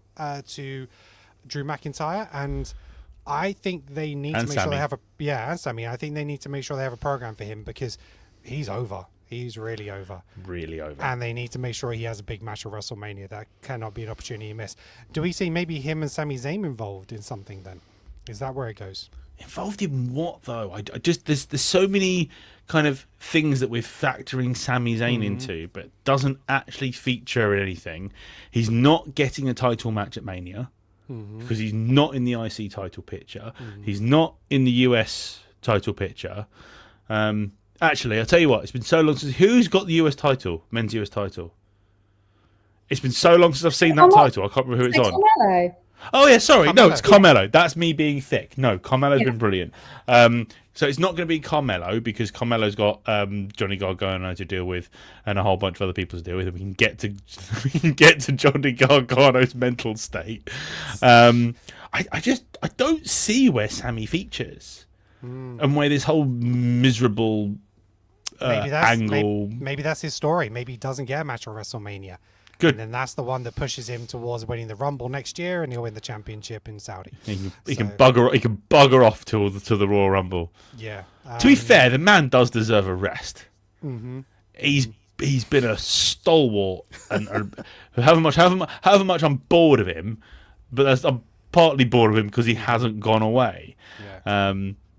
Speaker 1: to Drew McIntyre, and I think they need to make sure they have and Sammy. I think they need to make sure they have a program for him because he's over. He's really over.
Speaker 2: Really over.
Speaker 1: And they need to make sure he has a big match at WrestleMania. That cannot be an opportunity to miss. Do we see maybe him and Sami Zayn involved in something then? Is that where it goes?
Speaker 2: Involved in what though? I just there's so many kind of things that we're factoring Sami Zayn into, but doesn't actually feature in anything. He's not getting a title match at Mania because he's not in the IC title picture. He's not in the US title picture. Actually, I'll tell you what. It's been so long since who's got the US title, men's US title. It's been so long since I've seen that title. I can't remember who it's on.
Speaker 3: Carmelo.
Speaker 2: Oh yeah, sorry.
Speaker 1: Carmelo.
Speaker 2: No, it's Carmelo. That's me being thick. No, Carmelo's been brilliant. So it's not going to be Carmelo because Carmelo's got Johnny Gargano to deal with and a whole bunch of other people to deal with. And we can get to Johnny Gargano's mental state. I don't see where Sammy features and where this whole miserable angle.
Speaker 1: Maybe that's his story. Maybe he doesn't get a match at WrestleMania.
Speaker 2: Good.
Speaker 1: And then that's the one that pushes him towards winning the Rumble next year, and he'll win the championship in Saudi.
Speaker 2: He can bugger off to the Royal Rumble.
Speaker 1: Yeah.
Speaker 2: To be fair, the man does deserve a rest.
Speaker 1: Mm-hmm.
Speaker 2: He's been a stalwart, and however much I'm bored of him, but I'm partly bored of him because he hasn't gone away.
Speaker 1: Yeah.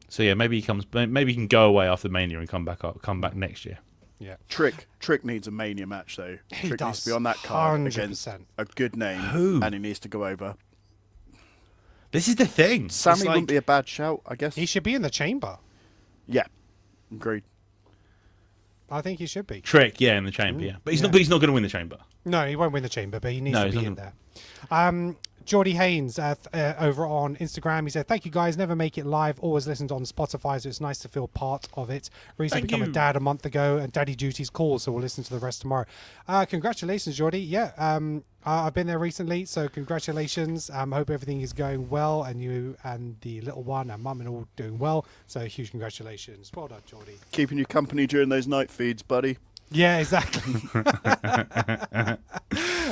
Speaker 2: So yeah, maybe he can go away after Mania and come back next year.
Speaker 1: Yeah.
Speaker 4: Trick needs a Mania match though. Trick
Speaker 1: does,
Speaker 4: needs to be on that card
Speaker 1: 100%.
Speaker 4: against a good name,
Speaker 2: Who?
Speaker 4: and he needs to go over.
Speaker 2: This is the thing.
Speaker 4: Sammy wouldn't be a bad shout, I guess.
Speaker 1: He should be in the chamber.
Speaker 4: Yeah, agreed.
Speaker 1: I think he should be.
Speaker 2: Trick, yeah, in the chamber, yeah. But he's not going to win the chamber.
Speaker 1: No, he won't win the chamber, but he needs to
Speaker 2: he's
Speaker 1: be
Speaker 2: not
Speaker 1: in there. Geordie Haynes over on Instagram, he said, "Thank you guys, never make it live, always listened on Spotify, so it's nice to feel part of it. Recently become a dad a month ago, and daddy duty's cool, so we'll listen to the rest tomorrow." Congratulations, Geordie. Yeah, I've been there recently, so congratulations. Hope everything is going well, and you and the little one and mum and all doing well, so huge congratulations. Well done, Geordie.
Speaker 4: Keeping you company during those night feeds, buddy.
Speaker 1: Yeah, exactly.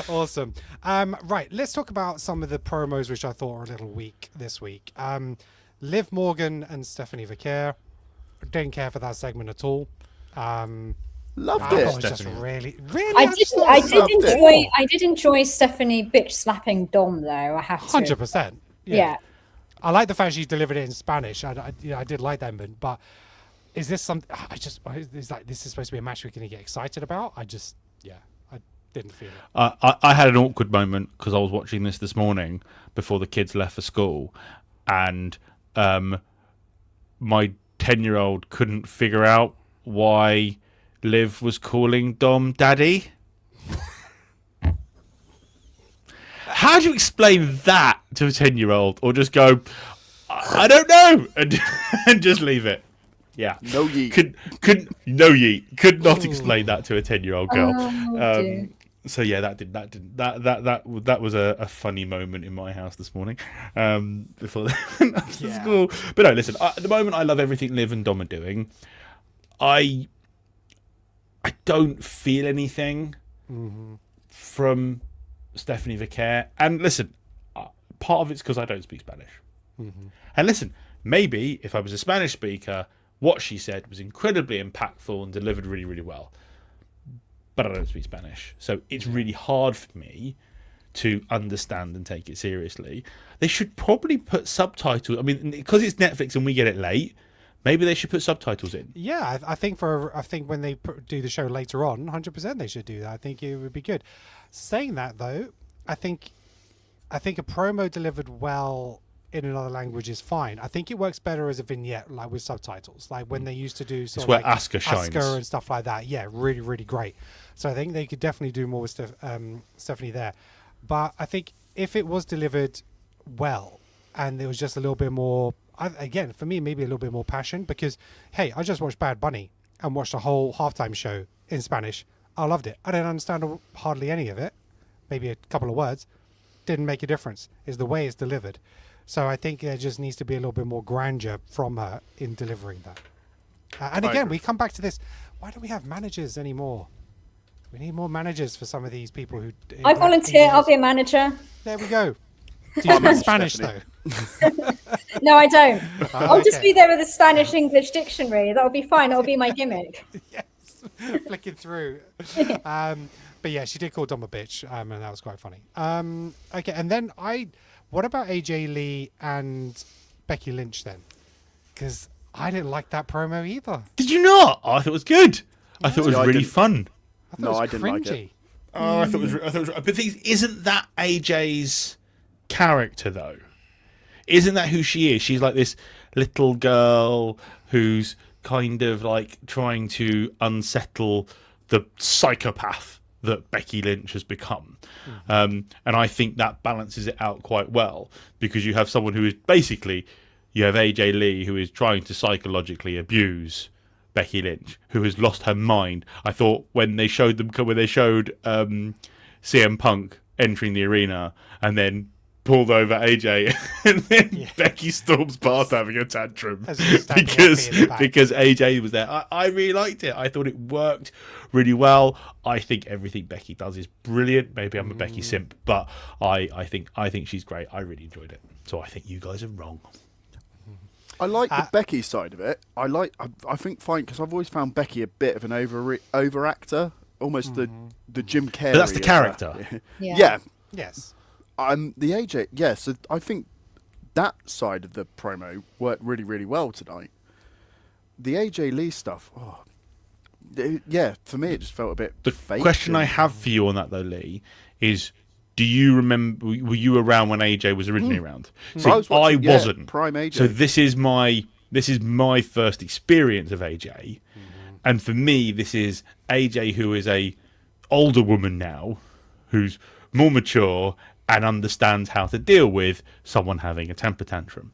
Speaker 1: Awesome. Right, let's talk about some of the promos which I thought were a little weak this week. Liv Morgan and Stephanie Vicaire. Didn't care for that segment at all.
Speaker 4: Loved
Speaker 1: I
Speaker 4: it.
Speaker 1: thought it was just really.
Speaker 3: I did enjoy Stephanie bitch slapping Dom though. I have to.
Speaker 1: 100%.
Speaker 3: Yeah.
Speaker 1: I like the fact she delivered it in Spanish. I did like that, but is this something? Is this supposed to be a match we're going to get excited about? I didn't feel it.
Speaker 2: I had an awkward moment because I was watching this morning before the kids left for school, and my 10-year-old couldn't figure out why Liv was calling Dom Daddy. How do you explain that to a 10-year-old, or just go, I don't know, and just leave it? Yeah,
Speaker 4: no yeet.
Speaker 2: Could not explain that to a 10-year-old girl.
Speaker 3: Oh,
Speaker 2: So yeah, that was a funny moment in my house this morning before they went up to school. But no, listen. At the moment, I love everything Liv and Dom are doing. I don't feel anything from Stephanie Vicaire. And listen, part of it's because I don't speak Spanish. And listen, maybe if I was a Spanish speaker, what she said was incredibly impactful and delivered really, really well. But I don't speak Spanish, so it's really hard for me to understand and take it seriously. They should probably put subtitles. I mean, because it's Netflix and we get it late, maybe they should put subtitles in.
Speaker 1: Yeah, I think when they do the show later on, 100% they should do that. I think it would be good. Saying that though, I think a promo delivered well in another language is fine. I think it works better as a vignette, like with subtitles, like when they used to do sort
Speaker 2: It's
Speaker 1: of
Speaker 2: where
Speaker 1: like
Speaker 2: Asuka shines.
Speaker 1: Asuka and stuff like that. Yeah, really, really great. So I think they could definitely do more with Stephanie there. But I think if it was delivered well and there was just a little bit more, again, for me, maybe a little bit more passion, because, hey, I just watched Bad Bunny and watched a whole halftime show in Spanish. I loved it. I didn't understand hardly any of it. Maybe a couple of words. Didn't make a difference. It's the way it's delivered. So I think there just needs to be a little bit more grandeur from her in delivering that. And again, we come back to this. Why don't we have managers anymore? We need more managers for some of these people who...
Speaker 3: I volunteer. I'll be a manager.
Speaker 1: There we go. Do you speak Spanish, though?
Speaker 3: No, I don't. I'll just
Speaker 1: okay.
Speaker 3: be there with a Spanish-English dictionary. That'll be fine. That'll be my gimmick.
Speaker 1: Yes. Flicking through. But yeah, she did call Dom a bitch, and that was quite funny. Okay, and then what about AJ Lee and Becky Lynch then? Because I didn't like that promo either.
Speaker 2: Did you not? Oh, I thought it was good. I thought it was really fun.
Speaker 1: I
Speaker 4: didn't like it.
Speaker 2: Oh, I thought it was. But the thing is, isn't that AJ's character though? Isn't that who she is? She's like this little girl who's kind of like trying to unsettle the psychopath that Becky Lynch has become. And I think that balances it out quite well, because you have someone who is basically, you have AJ Lee who is trying to psychologically abuse Becky Lynch, who has lost her mind. I thought when they showed CM Punk entering the arena and then pulled over AJ and then Becky storms past having a tantrum because AJ was there. I really liked it. I thought it worked really well. I think everything Becky does is brilliant. Maybe I'm a Becky simp, but I think she's great. I really enjoyed it. So I think you guys are wrong.
Speaker 4: I like the Becky side of it. I think fine, because I've always found Becky a bit of an over actor, almost the Jim Carrey.
Speaker 2: But that's the character.
Speaker 4: Yeah.
Speaker 1: Yes.
Speaker 4: The AJ, yeah. So I think that side of the promo worked really, really well tonight. The AJ Lee stuff, for me it just felt a bit fake.
Speaker 2: The question I have for you on that though, Lee, is: do you remember? Were you around when AJ was originally around? See, I wasn't.
Speaker 4: Prime AJ.
Speaker 2: So this is my first experience of AJ, and for me, this is AJ who is a older woman now, who's more mature and understands how to deal with someone having a temper tantrum.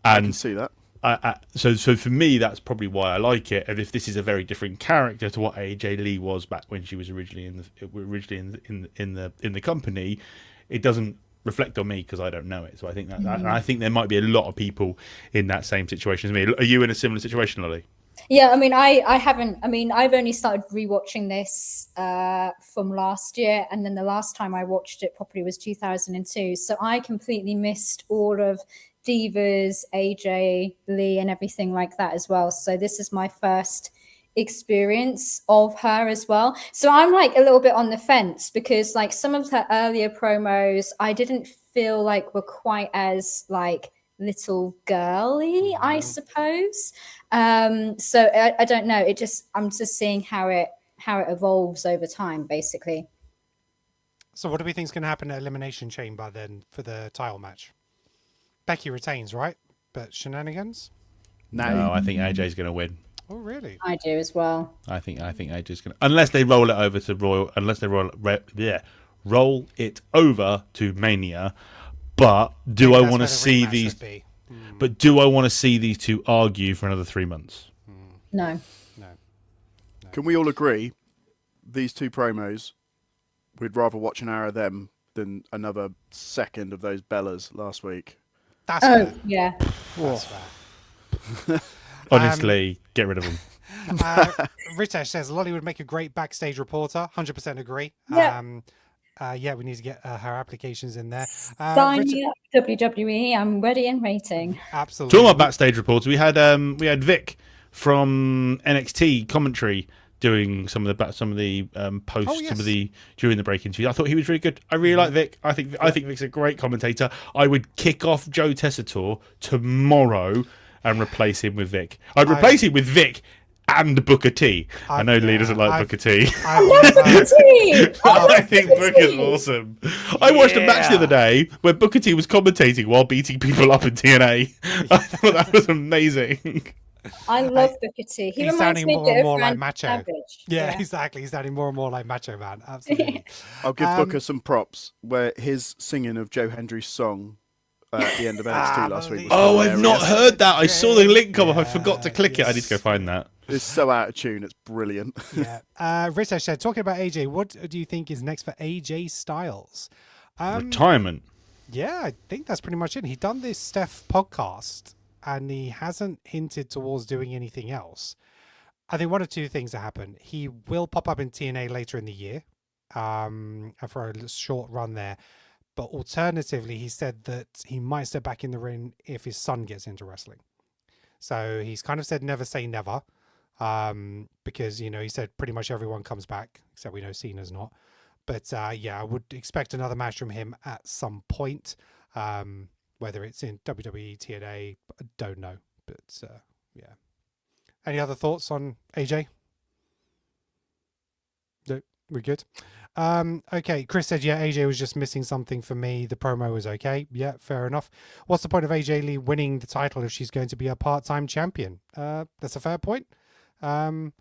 Speaker 4: I can see that.
Speaker 2: So for me, that's probably why I like it. And if this is a very different character to what AJ Lee was back when she was originally in the company, it doesn't reflect on me because I don't know it. So I think that I think there might be a lot of people in that same situation as me. Are you in a similar situation, Lolly?
Speaker 3: Yeah, I mean, I haven't. I mean, I've only started rewatching this from last year, and then the last time I watched it properly was 2002. So I completely missed all of Divas, AJ Lee, and everything like that as well. So this is my first experience of her as well. So I'm like a little bit on the fence, because like some of her earlier promos, I didn't feel like were quite as like little girly, I suppose. So I don't know. I'm just seeing how it evolves over time, basically.
Speaker 1: So what do we think is going to happen at Elimination Chamber then for the title match? Becky retains, right? But shenanigans?
Speaker 2: No, I think AJ's going to win.
Speaker 1: Oh, really?
Speaker 3: I do as well.
Speaker 2: I think AJ's going to, unless they roll it over to Royal, roll it over to Mania. But do I want to see these? But do I want to see these two argue for another 3 months?
Speaker 3: No.
Speaker 4: Can we all agree these two promos? We'd rather watch an hour of them than another second of those Bellas last week.
Speaker 1: That's fair.
Speaker 3: Yeah.
Speaker 1: That's fair.
Speaker 2: Honestly, get rid of them.
Speaker 1: Ritesh says Lolly would make a great backstage reporter. 100% agree.
Speaker 3: Yeah.
Speaker 1: We need to get her applications in there.
Speaker 3: Sign me up, WWE. I'm ready and waiting.
Speaker 1: Absolutely.
Speaker 2: Talking about backstage reports, we had Vic from NXT commentary doing some of the posts,
Speaker 1: yes.
Speaker 2: some of the during the break interviews. I thought he was really good. I really like Vic. I think Vic's a great commentator. I would kick off Joe Tessitore tomorrow and replace him with Vic. I'd replace him with Vic and Booker T. I know Lee doesn't like Booker T.
Speaker 3: I love Booker T.
Speaker 2: I think Booker's awesome. I watched a match the other day where Booker T was commentating while beating people up in TNA. I thought that was amazing.
Speaker 3: I love Booker T. He
Speaker 1: he's
Speaker 3: reminds
Speaker 1: sounding
Speaker 3: me
Speaker 1: more and
Speaker 3: of
Speaker 1: more like
Speaker 3: Randy
Speaker 1: Macho.
Speaker 3: Savage.
Speaker 1: Yeah, exactly. He's sounding more and more like Macho Man. Absolutely.
Speaker 4: I'll give Booker some props where his singing of Joe Hendry's song at the end of NXT last week.
Speaker 2: Oh, I've not heard that. I saw the link come up. I forgot to click it. I need to go find that.
Speaker 4: It's so out of tune. It's brilliant.
Speaker 1: Yeah. Ritesh said, talking about AJ, what do you think is next for AJ Styles?
Speaker 2: Retirement.
Speaker 1: Yeah, I think that's pretty much it. He's done this Steph podcast and he hasn't hinted towards doing anything else. I think one of two things that happen. He will pop up in TNA later in the year for a short run there. But alternatively, he said that he might step back in the ring if his son gets into wrestling. So he's kind of said never say never, because, you know, he said pretty much everyone comes back, except we know Cena's not. But yeah, I would expect another match from him at some point, whether it's in WWE, TNA, I don't know. But yeah. Any other thoughts on AJ? No, we're good. Okay, Chris said, yeah, AJ was just missing something for me. The promo was okay. Yeah, fair enough. What's the point of AJ Lee winning the title if she's going to be a part-time champion? That's a fair point.
Speaker 3: You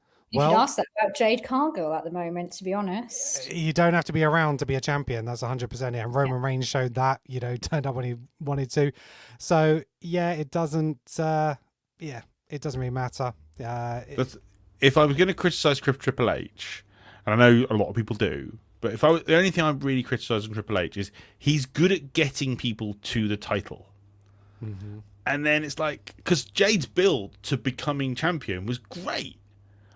Speaker 3: should ask that about Jade Cargill at the moment, to be honest.
Speaker 1: You don't have to be around to be a champion. That's 100% it. And Roman Reigns showed that, you know, turned up when he wanted to. So, yeah, it doesn't really matter.
Speaker 2: But if I was going to criticize Triple H, and I know a lot of people do, but the only thing I'm really criticizing Triple H is he's good at getting people to the title.
Speaker 1: Mm-hmm.
Speaker 2: And then it's like, because Jade's build to becoming champion was great.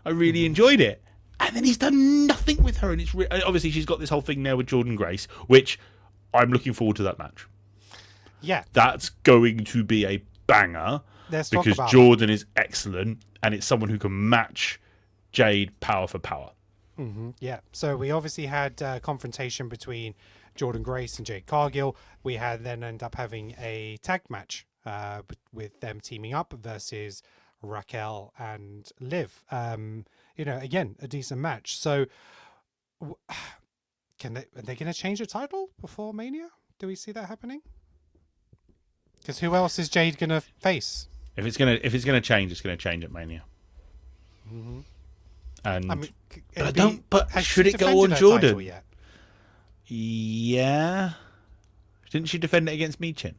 Speaker 2: I really enjoyed it. And then he's done nothing with her. And it's obviously she's got this whole thing now with Jordan Grace, which I'm looking forward to that match.
Speaker 1: Yeah.
Speaker 2: That's going to be a banger because Jordan is excellent and it's someone who can match Jade power for power.
Speaker 1: Mm-hmm. Yeah. So we obviously had a confrontation between Jordan Grace and Jade Cargill. We had then end up having a tag match with them teaming up versus Raquel and Liv. You know, again, a decent match. So are they going to change the title before Mania? Do we see that happening? Because who else is Jade going to face?
Speaker 2: If it's gonna change, it's gonna change at Mania.
Speaker 1: Mm-hmm.
Speaker 2: And
Speaker 1: I mean,
Speaker 2: but should it go on Jordan?
Speaker 1: Yet?
Speaker 2: Yeah. Didn't she defend it against Michin?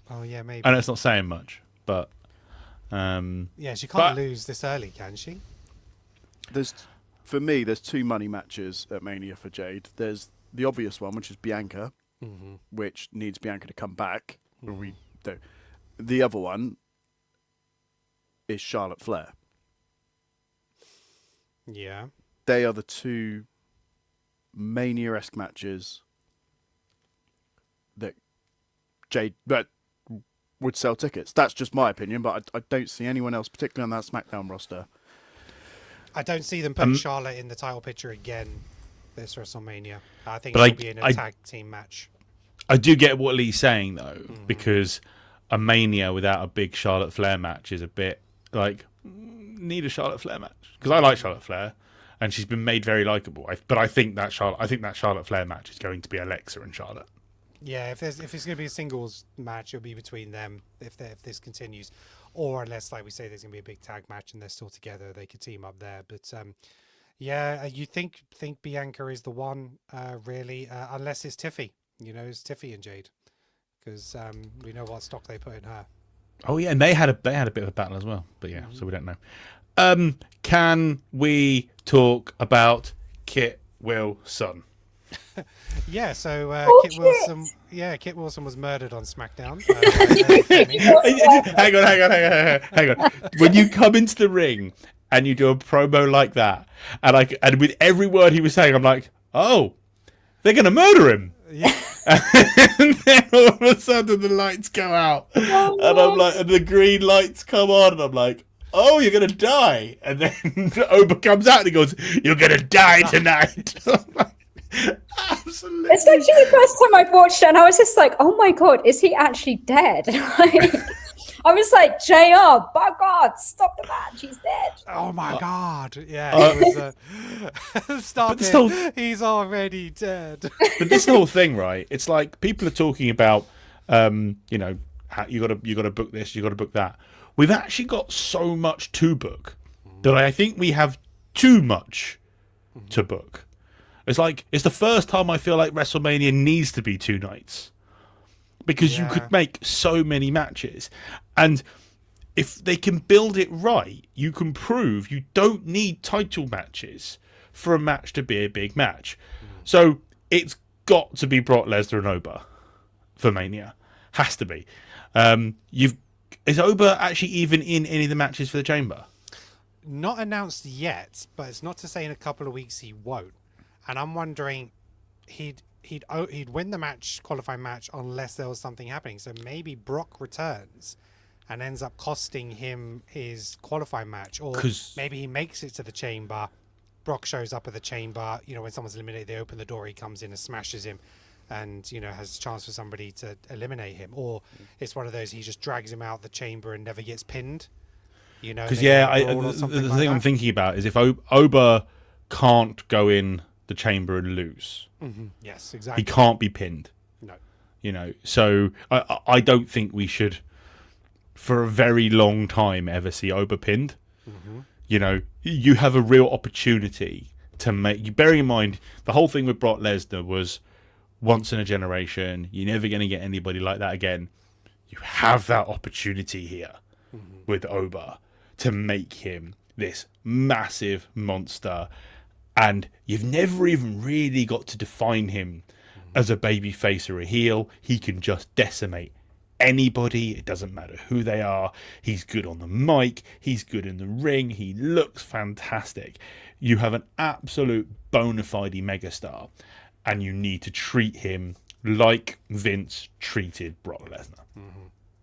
Speaker 1: Oh yeah, maybe.
Speaker 2: I know it's not saying much, but
Speaker 1: yeah, she can't lose this early, can she?
Speaker 4: For me, there's two money matches at Mania for Jade. There's the obvious one, which is Bianca, which needs Bianca to come back. We do. The other one is Charlotte Flair.
Speaker 1: Yeah.
Speaker 4: They are the two Mania-esque matches that Jade would sell tickets. That's just my opinion, but I don't see anyone else, particularly on that SmackDown roster.
Speaker 1: I don't see them putting Charlotte in the title picture again this WrestleMania. I think it'll be in a tag team match.
Speaker 2: I do get what Lee's saying, though, because a Mania without a big Charlotte Flair match is a bit like, need a Charlotte Flair match. Because I like Charlotte Flair, and she's been made very likable. But I think that Charlotte Flair match is going to be Alexa and Charlotte.
Speaker 1: Yeah, if it's going to be a singles match, it'll be between them if this continues. Or unless, like we say, there's going to be a big tag match and they're still together, they could team up there. But yeah, you think Bianca is the one, really, unless it's Tiffy. You know, it's Tiffy and Jade, because we know what stock they put in her. Oh
Speaker 2: yeah, and they had a bit of a battle as well. But yeah, so we don't know. Can we talk about Kit Wilson?
Speaker 1: Yeah, so Kit Wilson was murdered on SmackDown.
Speaker 2: Hang on. When you come into the ring and you do a promo like that, and with every word he was saying, I'm like, oh, they're gonna murder him.
Speaker 1: Yeah.
Speaker 2: And then all of a sudden the lights go out, and I'm like, and the green lights come on, and I'm like, oh, you're gonna die, and then Oba comes out and he goes, you're gonna die tonight. Absolutely.
Speaker 3: It's actually the first time I've watched it, and I was just like, "Oh my god, is he actually dead?" Like, I was like, "JR, by God, stop the match! He's dead."
Speaker 1: Oh my God! Yeah, it was, stop it. He's already dead.
Speaker 2: But this whole thing, right? It's like people are talking about, you know, how you got to book this, you got to book that. We've actually got so much to book that I think we have too much to book. It's like it's the first time I feel like WrestleMania needs to be 2 nights, because you could make so many matches, and if they can build it right, you can prove you don't need title matches for a match to be a big match. So it's got to be Brock Lesnar and Oba for Mania. Has to be. Is Oba actually even in any of the matches for the Chamber?
Speaker 1: Not announced yet, but it's not to say in a couple of weeks he won't. And I'm wondering, he'd win the qualifying match, unless there was something happening. So maybe Brock returns and ends up costing him his qualifying match, or maybe he makes it to the Chamber. Brock shows up at the Chamber. You know, when someone's eliminated, they open the door. He comes in and smashes him, and has a chance for somebody to eliminate him. Or it's one of those, he just drags him out the Chamber and never gets pinned. Because
Speaker 2: the thing I'm thinking about is if Oba can't go in the Chamber and lose.
Speaker 1: Yes, exactly.
Speaker 2: He can't be pinned.
Speaker 1: No.
Speaker 2: So I don't think we should, for a very long time, ever see Oba pinned. You have a real opportunity to make. Bearing in mind, the whole thing with Brock Lesnar was once in a generation. You're never going to get anybody like that again. You have that opportunity here with Oba to make him this massive monster. And you've never even really got to define him as a baby face or a heel. He can just decimate anybody. It doesn't matter who they are. He's good on the mic. He's good in the ring. He looks fantastic. You have an absolute bona fide megastar, and you need to treat him like Vince treated Brock Lesnar.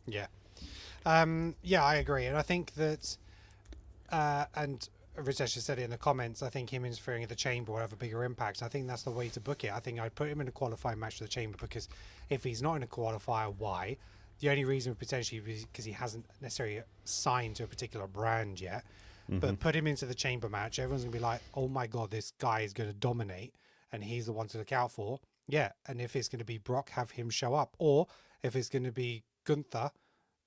Speaker 1: Yeah. Yeah, I agree. And I think that, and Ritesh has said it in the comments, I think him interfering in the Chamber will have a bigger impact. I think that's the way to book it. I think I'd put him in a qualifying match for the Chamber, because if he's not in a qualifier, why? The only reason potentially is because he hasn't necessarily signed to a particular brand yet. But put him into the Chamber match, everyone's going to be like, oh my God, this guy is going to dominate, and he's the one to look out for. Yeah, and if it's going to be Brock, have him show up. Or if it's going to be Gunther,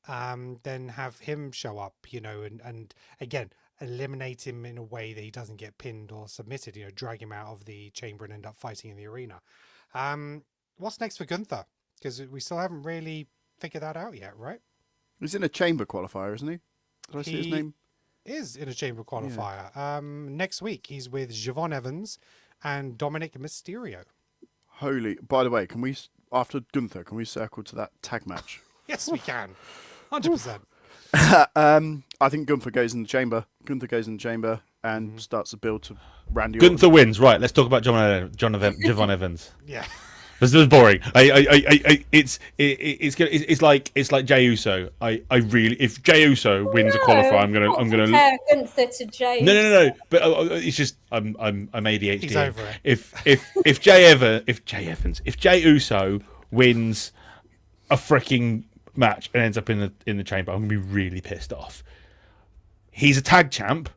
Speaker 1: then have him show up, and again, eliminate him in a way that he doesn't get pinned or submitted, drag him out of the Chamber and end up fighting in the arena. What's next for Gunther? Because we still haven't really figured that out yet, right?
Speaker 4: He's in a Chamber qualifier, isn't he? Did I see his name?
Speaker 1: Is in a Chamber qualifier. Yeah. Next week, he's with Javon Evans and Dominic Mysterio.
Speaker 4: Holy! By the way, can we, after Gunther, can we circle to that tag match?
Speaker 1: Yes, we can. 100%.
Speaker 4: I think Gunther goes in the Chamber. Gunther goes in the Chamber and starts to build to Randy Orton.
Speaker 2: Gunther wins, right? Let's talk about Javon Evans.
Speaker 1: Yeah.
Speaker 2: This is boring. It's like Jey Uso. I really, if Jey Uso wins a qualifier, I'm gonna
Speaker 3: compare Gunther to Jey.
Speaker 2: No. But it's just I'm ADHD.
Speaker 1: He's over it.
Speaker 2: If Jey Uso wins a freaking match and ends up in the Chamber, I'm gonna be really pissed off. He's a tag champ.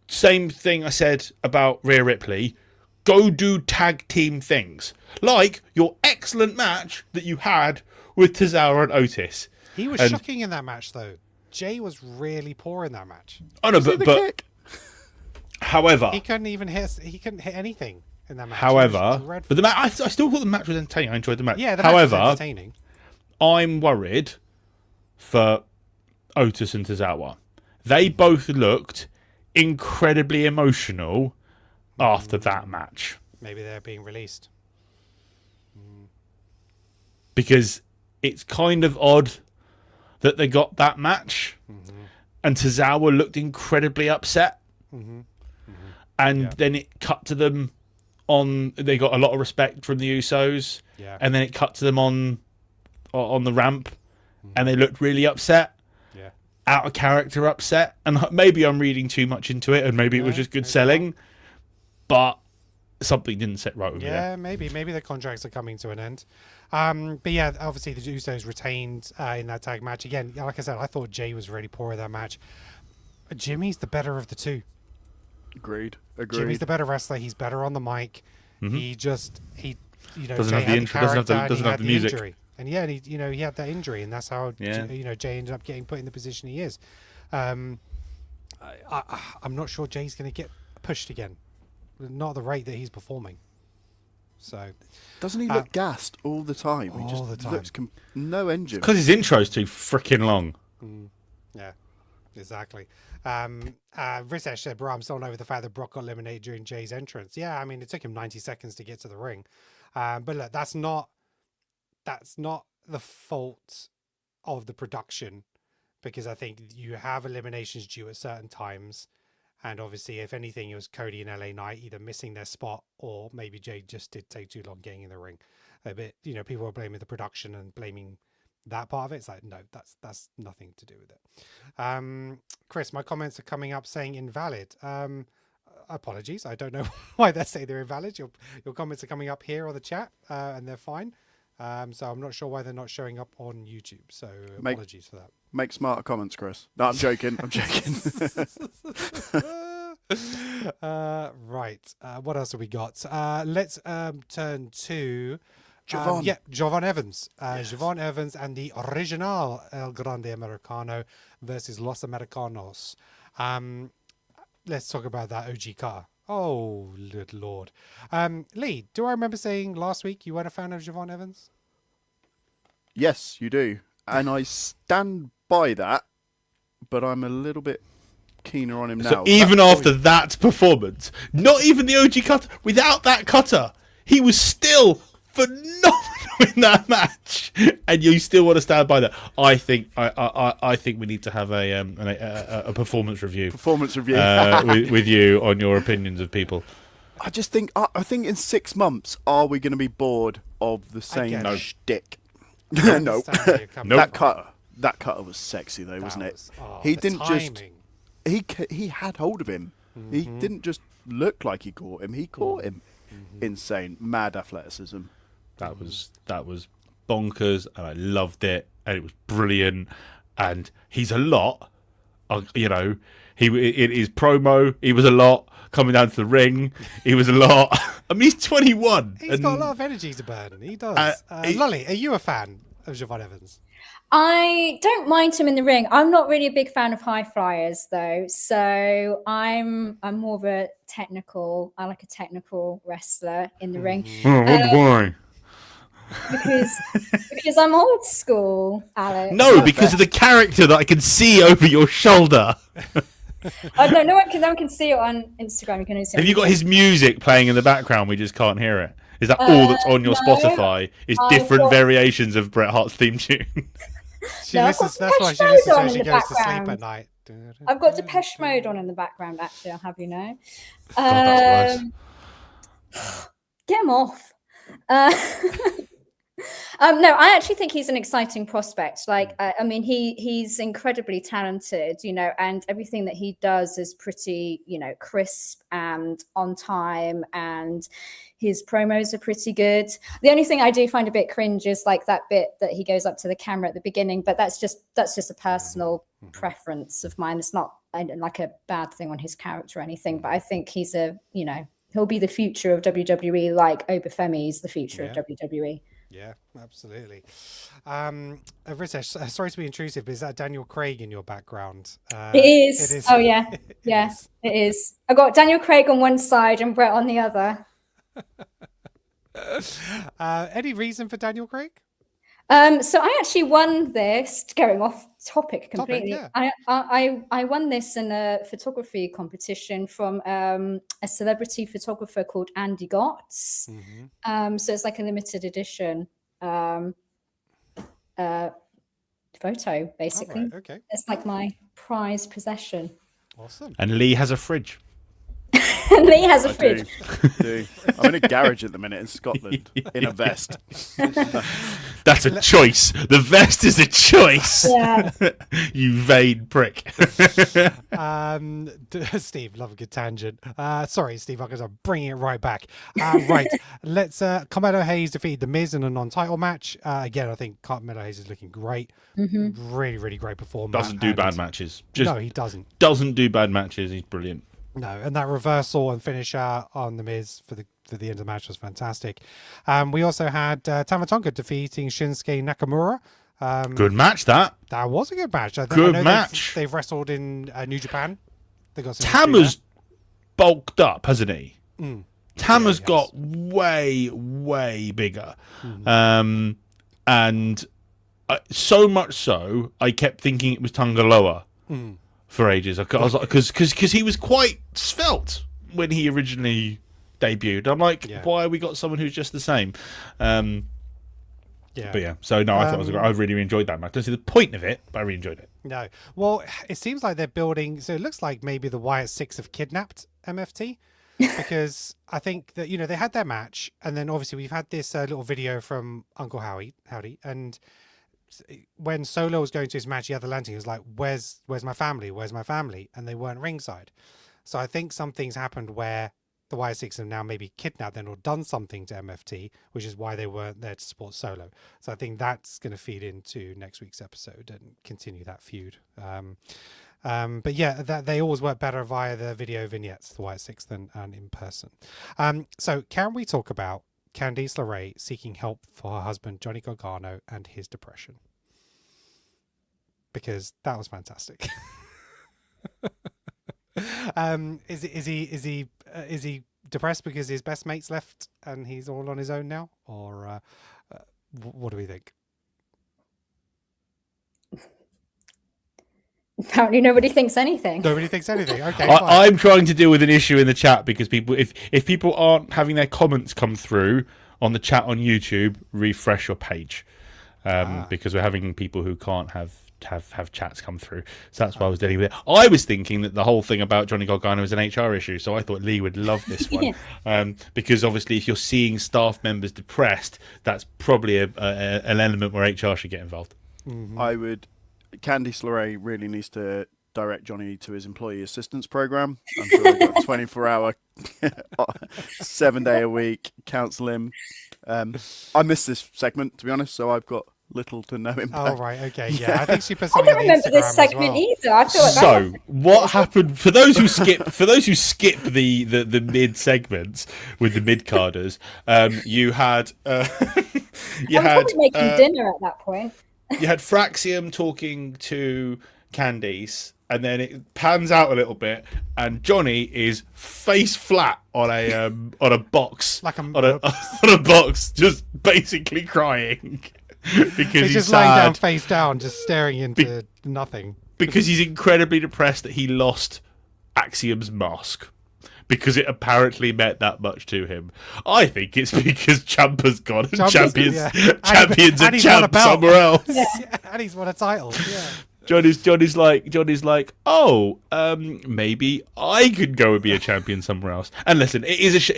Speaker 2: Same thing I said about Rhea Ripley. Go do tag team things. Like your excellent match that you had with Tozawa and Otis.
Speaker 1: He was shocking in that match, though. Jay was really poor in that match.
Speaker 2: Oh no, but however,
Speaker 1: he couldn't hit anything in that match.
Speaker 2: However, but the match, I still thought the match was entertaining. I enjoyed the match.
Speaker 1: Yeah, the match was entertaining.
Speaker 2: I'm worried for Otis and Tozawa. They both looked incredibly emotional after that match.
Speaker 1: Maybe they're being released.
Speaker 2: Because it's kind of odd that they got that match and Tozawa looked incredibly upset. And then it cut to them they got a lot of respect from the Usos.
Speaker 1: Yeah.
Speaker 2: And then it cut to them on the ramp and they looked really upset.
Speaker 1: Yeah.
Speaker 2: out of character upset, and maybe I'm reading too much into it, and maybe it was just good selling, but something didn't sit right with me.
Speaker 1: Yeah, maybe the contracts are coming to an end. But yeah, obviously the Usos retained in that tag match. Again, like I said, I thought Jay was really poor in that match. Jimmy's the better of the two.
Speaker 4: Agreed.
Speaker 1: Jimmy's the better wrestler. He's better on the mic. He
Speaker 2: doesn't
Speaker 1: Jay
Speaker 2: have the intro, doesn't have the music.
Speaker 1: Injury. And yeah, he had that injury, and that's how Jay ended up getting put in the position he is. I'm not sure Jay's going to get pushed again, not at the rate that he's performing. So
Speaker 4: doesn't he look gassed all the time?
Speaker 1: All the time.
Speaker 4: Looks no engine.
Speaker 2: Because his intro's too freaking long.
Speaker 1: Yeah, exactly. Risesh said, "Bro, I'm still over the fact that Brock got eliminated during Jay's entrance." Yeah, I mean, it took him 90 seconds to get to the ring. But look, that's not the fault of the production, because I think you have eliminations due at certain times, and obviously, if anything, it was Cody and LA Knight either missing their spot, or maybe Jay just did take too long getting in the ring. A bit, people are blaming the production and blaming that part of it. It's like, no, that's nothing to do with it. Chris, my comments are coming up saying invalid. Apologies, I don't know why they say they're invalid. Your comments are coming up here on the chat, and they're fine. So I'm not sure why they're not showing up on YouTube. So apologies for that.
Speaker 4: Make smarter comments, Chris. No, I'm joking. I'm joking.
Speaker 1: Right. What else have we got? Let's turn to
Speaker 4: Javon.
Speaker 1: Javon Evans. Javon Evans and the Original El Grande Americano versus Los Americanos. Let's talk about that OG car. Oh, good Lord. Lee, do I remember saying last week you weren't a fan of Javon Evans?
Speaker 4: Yes, you do. And I stand by that, but I'm a little bit keener on him now.
Speaker 2: So even after that performance, not even the OG cutter, without that cutter, he was still phenomenal in that match, and you still want to stand by that. I think we need to have a performance review. With you on your opinions of people.
Speaker 4: I just think I think in 6 months, are we going to be bored of the same shtick? No.
Speaker 1: Nope.
Speaker 4: That cutter was sexy though, wasn't it?
Speaker 1: He
Speaker 4: didn't
Speaker 1: timing.
Speaker 4: he had hold of him. He didn't just look like he caught him. He caught him. Insane, mad athleticism.
Speaker 2: That was bonkers, and I loved it, and it was brilliant. And he's a lot, in his promo, he was a lot. Coming down to the ring, he was a lot. I mean, he's 21.
Speaker 1: He's got a lot of energy to burn. He does. Lolly, are you a fan of Javon Evans?
Speaker 3: I don't mind him in the ring. I'm not really a big fan of high flyers though, so I'm more of a technical. I like a technical wrestler in the ring.
Speaker 2: Why?
Speaker 3: Because I'm old school, Alex.
Speaker 2: No, because of the character that I can see over your shoulder.
Speaker 3: Oh no, no one can see it on Instagram. You can only see it.
Speaker 2: Have you got his music playing in the background? We just can't hear it. Is that all that's on your Spotify? Is different variations of Bret Hart's theme tune?
Speaker 1: That's why she listens when she goes to sleep at night.
Speaker 3: I've got Depeche Mode on in the background. Actually, I'll have you know.
Speaker 2: God,
Speaker 3: Get him off. No, I actually think he's an exciting prospect. Like, I mean, he's incredibly talented, and everything that he does is pretty, crisp and on time, and his promos are pretty good. The only thing I do find a bit cringe is like that bit that he goes up to the camera at the beginning, but that's just a personal preference of mine. It's not like a bad thing on his character or anything, but I think he's he'll be the future of WWE, like Obafemi is the future of WWE.
Speaker 1: Yeah, absolutely. Ritesh, sorry to be intrusive, but is that Daniel Craig in your background?
Speaker 3: It is. Oh, yeah. Yes, it is. I got Daniel Craig on one side and Brett on the other.
Speaker 1: Any reason for Daniel Craig?
Speaker 3: So I actually won this, going off topic completely.
Speaker 1: Yeah.
Speaker 3: I won this in a photography competition from a celebrity photographer called Andy Gotts. So it's like a limited edition photo, basically.
Speaker 1: Right, okay.
Speaker 3: It's like my prized possession.
Speaker 1: Awesome.
Speaker 2: And Lee has a fridge.
Speaker 3: Lee has a fridge.
Speaker 4: Do. I'm in a garage at the minute in Scotland in a vest.
Speaker 2: That's a choice. The vest is a choice.
Speaker 3: Yeah.
Speaker 2: You vain prick.
Speaker 1: Steve, love a good tangent. Sorry, Steve, I'm bringing it right back. Right, let's. Carmelo Hayes defeated The Miz in a non-title match. Again, I think Carmelo Hayes is looking great. Really, really great performance.
Speaker 2: Doesn't do bad matches. Just
Speaker 1: no, he doesn't.
Speaker 2: Doesn't do bad matches. He's brilliant.
Speaker 1: No, and that reversal and finisher on The Miz for the end of the match was fantastic. We also had Tama Tonga defeating Shinsuke Nakamura.
Speaker 2: Good match, that.
Speaker 1: That was a good match. I
Speaker 2: Good
Speaker 1: know
Speaker 2: match.
Speaker 1: They've wrestled in New Japan. They got some
Speaker 2: Tama's bulked up, hasn't he? Tama's
Speaker 1: Yeah,
Speaker 2: got way, way bigger. And so much so, I kept thinking it was Tungaloa for ages. I was like, because he was quite svelte when he originally debuted. I'm like, why have we got someone who's just the same? But yeah, so no, I thought it was I really enjoyed that match. I don't see the point of it, but I really enjoyed it.
Speaker 1: No, well, it seems like they're building. So it looks like maybe the Wyatt Six have kidnapped MFT, because I think that they had their match, and then obviously we've had this little video from Uncle Howdy, and when Solo was going to his match, he had the lantern. He was like, "Where's my family? Where's my family?" And they weren't ringside. So I think something's happened where the Y6 have now maybe kidnapped them or done something to MFT, which is why they weren't there to support Solo. So I think that's going to feed into next week's episode and continue that feud. But yeah, that they always work better via the video vignettes, the Y6, than in person. So can we talk about Candice LeRae seeking help for her husband Johnny Gargano and his depression? Because that was fantastic. Is he depressed because his best mate's left and he's all on his own now, or what do we think?
Speaker 3: Apparently nobody thinks anything.
Speaker 1: Nobody thinks anything. Okay,
Speaker 2: I'm trying to deal with an issue in the chat because people, if people aren't having their comments come through on the chat on YouTube, refresh your page, because we're having people who can't have chats come through. So that's why I was dealing with it. I was thinking that the whole thing about Johnny Gargano was an HR issue, so I thought Lee would love this one. Because obviously if you're seeing staff members depressed, that's probably an element where HR should get involved.
Speaker 4: Candice LeRae really needs to direct Johnny to his employee assistance program. I'm sure they've got 24-hour, 7-day a week, counsel him. I missed this segment, to be honest, so I've got little to no impact.
Speaker 1: Oh right, okay, yeah. I think she put
Speaker 3: I
Speaker 1: something
Speaker 3: don't
Speaker 1: on the
Speaker 3: remember
Speaker 1: Instagram
Speaker 3: this segment either. I feel like
Speaker 2: So what happened for those who skip the mid segments with the mid carders? You had you
Speaker 3: I'm
Speaker 2: had
Speaker 3: probably making dinner at that point.
Speaker 2: You had Fraxium talking to Candice, and then it pans out a little bit, and Johnny is face flat on a box,
Speaker 1: like
Speaker 2: on a box, just basically crying because he's
Speaker 1: just
Speaker 2: sad.
Speaker 1: lying down, face down, just staring into nothing.
Speaker 2: Because he's incredibly depressed that he lost Axiom's mask. Because it apparently meant that much to him. I think it's because Ciampa's gone and champions
Speaker 1: and
Speaker 2: a champ somewhere else.
Speaker 1: And he's won a title. Yeah.
Speaker 2: Johnny's like, oh, maybe I could go and be a champion somewhere else. And listen, it is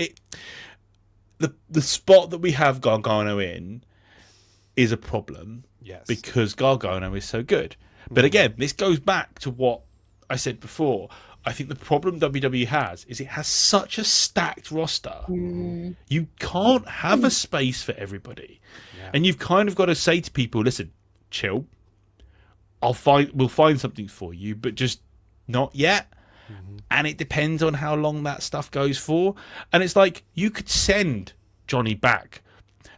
Speaker 2: the spot that we have Gargano in is a problem.
Speaker 1: Yes.
Speaker 2: Because Gargano is so good. But again, this goes back to what I said before. I think the problem WWE has is it has such a stacked roster. You can't have a space for everybody. Yeah. And you've kind of got to say to people, listen, chill. We'll find something for you, but just not yet. And it depends on how long that stuff goes for. And it's like, you could send Johnny back.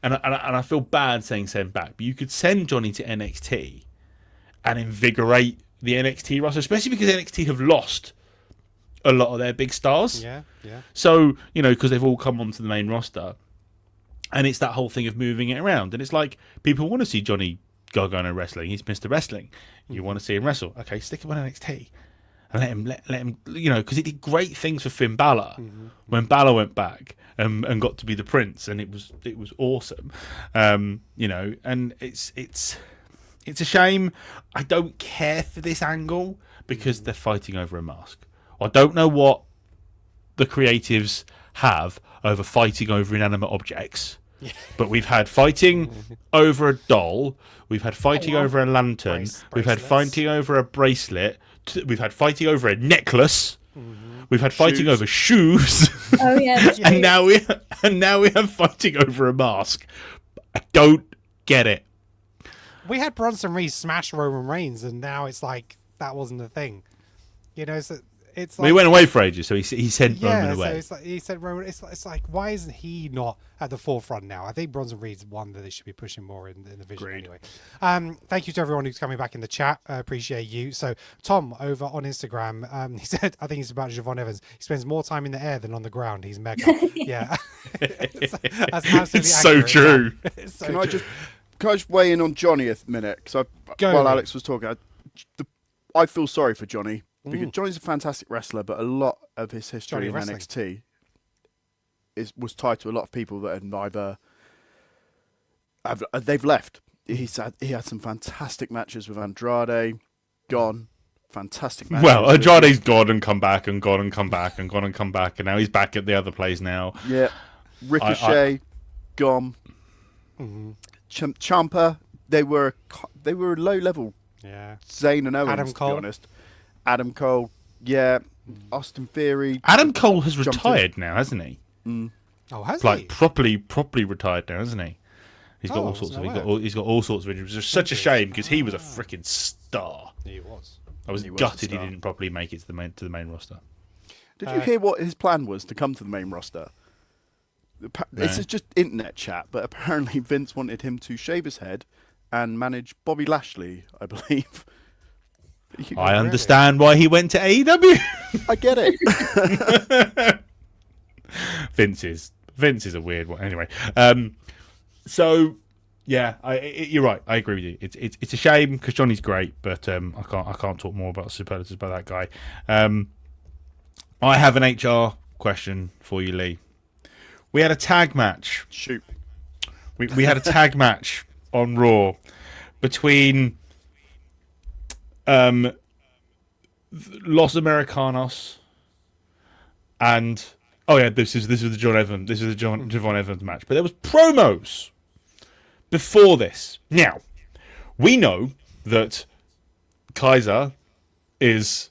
Speaker 2: And I feel bad saying send back, but you could send Johnny to NXT and invigorate the NXT roster, especially because NXT have lost a lot of their big stars.
Speaker 1: Yeah.
Speaker 2: So, because they've all come onto the main roster. And it's that whole thing of moving it around. And it's like, people want to see Johnny Gargano wrestling. He's Mr. Wrestling. You want to see him wrestle. Okay, stick him on NXT. And let him, because he did great things for Finn Balor when Balor went back and got to be the Prince. And it was awesome. And it's a shame. I don't care for this angle because they're fighting over a mask. I don't know what the creatives have over fighting over inanimate objects, But we've had fighting over a doll. We've had fighting
Speaker 3: wow.
Speaker 2: over a lantern. We've had
Speaker 1: Bracelets.
Speaker 2: fighting over a bracelet. We've had fighting over a necklace. We've had fighting over shoes.
Speaker 3: Oh yeah.
Speaker 2: and now we have fighting over a mask. I don't get it.
Speaker 1: We had Bronson Reed smash Roman Reigns, and now it's like that wasn't a thing. You know, so it's like
Speaker 2: We went away for ages, so he sent
Speaker 1: yeah.
Speaker 2: Roman
Speaker 1: So
Speaker 2: away.
Speaker 1: it's like he said Roman. It's like why isn't he not at the forefront now? I think Bronson Reed's one that they should be pushing more in the vision anyway. Thank you to everyone who's coming back in the chat. I appreciate you. So Tom over on Instagram, he said I think it's about Javon Evans. He spends more time in the air than on the ground. He's mega. Yeah, that's absolutely
Speaker 2: It's so
Speaker 1: accurate,
Speaker 2: true.
Speaker 1: man. It's so
Speaker 4: Can I
Speaker 1: true.
Speaker 4: just weigh in on Johnny a minute? Because
Speaker 1: Go
Speaker 4: while
Speaker 1: ahead.
Speaker 4: Alex was talking, I feel sorry for Johnny because Johnny's a fantastic wrestler, but a lot of his history
Speaker 1: Johnny
Speaker 4: in
Speaker 1: wrestling.
Speaker 4: NXT was tied to a lot of people that they've left. He had some fantastic matches with Andrade, gone. Fantastic matches.
Speaker 2: Well,
Speaker 4: with-
Speaker 2: Andrade's gone and come back and gone and come back and gone and come back, and now he's back at the other place now.
Speaker 4: Yeah, Ricochet, gone. Ciampa, they were low level.
Speaker 1: Yeah.
Speaker 4: Zayn and Owens,
Speaker 1: Adam
Speaker 4: to
Speaker 1: Cole.
Speaker 4: be honest. Adam Cole, yeah. Austin Theory.
Speaker 2: Adam Cole has
Speaker 4: Jumped
Speaker 2: retired now, hasn't he?
Speaker 1: Oh, has
Speaker 2: Like
Speaker 1: he?
Speaker 2: properly retired now, hasn't he? He's got
Speaker 1: Oh,
Speaker 2: all sorts of
Speaker 1: wasn't
Speaker 2: he's got all sorts of injuries. It's such a shame because he was a freaking star.
Speaker 1: He was.
Speaker 2: I was
Speaker 4: He was a
Speaker 2: gutted he
Speaker 4: star.
Speaker 2: didn't properly make it to the main roster.
Speaker 4: Did you hear what his plan was to come to the main roster? This is just internet chat, but apparently Vince wanted him to shave his head and manage Bobby Lashley, I believe.
Speaker 2: I understand why he went to AEW.
Speaker 4: I get it.
Speaker 2: Vince is a weird one. Anyway, so yeah, you're right. I agree with you. It's a shame because Johnny's great, but I can't talk more about superlatives about that guy. I have an HR question for you, Lee. We had a tag match.
Speaker 4: Shoot.
Speaker 2: We had a tag match on Raw between Los Americanos and this is the John Evans. This is the Javon Evans match. But there was promos before this. Now we know that Kaiser is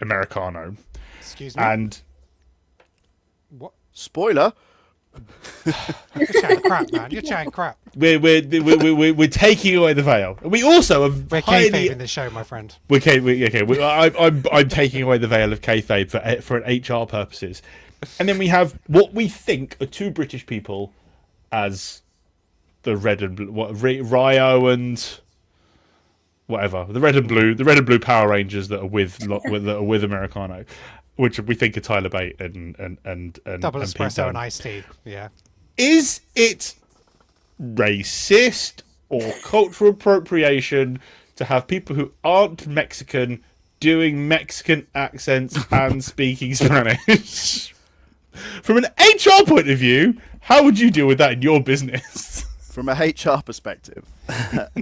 Speaker 2: Americano,
Speaker 1: Excuse me.
Speaker 2: and
Speaker 1: What?
Speaker 4: Spoiler.
Speaker 1: You're chatting crap, man. You're chatting crap.
Speaker 2: we're taking away the veil. We also are
Speaker 1: We're kayfabing the show, my friend.
Speaker 2: I'm taking away the veil of kayfabe for HR purposes, and then we have what we think are two British people as the red and blue, Ryo and whatever, the red and blue Power Rangers that are with Americano, which we think are Tyler Bate and
Speaker 1: Double
Speaker 2: and Pete
Speaker 1: espresso
Speaker 2: Dunne.
Speaker 1: and iced tea. Yeah.
Speaker 2: Is it racist or cultural appropriation to have people who aren't Mexican doing Mexican accents and speaking Spanish? From an HR point of view, how would you deal with that in your business?
Speaker 4: From a HR perspective,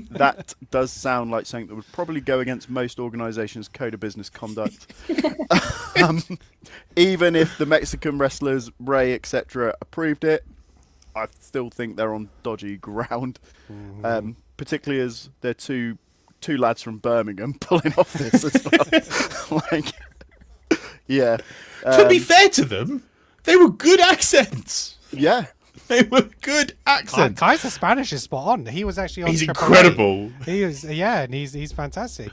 Speaker 4: that does sound like something that would probably go against most organisations' code of business conduct. Even if the Mexican wrestlers, Ray, etc., approved it, I still think they're on dodgy ground. Particularly as they're two lads from Birmingham pulling off this as well. Yeah.
Speaker 2: To be fair to them, they were good accents.
Speaker 4: Yeah.
Speaker 2: They were good accents.
Speaker 1: Kaiser Spanish is spot on. He was actually on.
Speaker 2: He's
Speaker 1: Triple A.
Speaker 2: incredible.
Speaker 1: He is, yeah, and he's fantastic.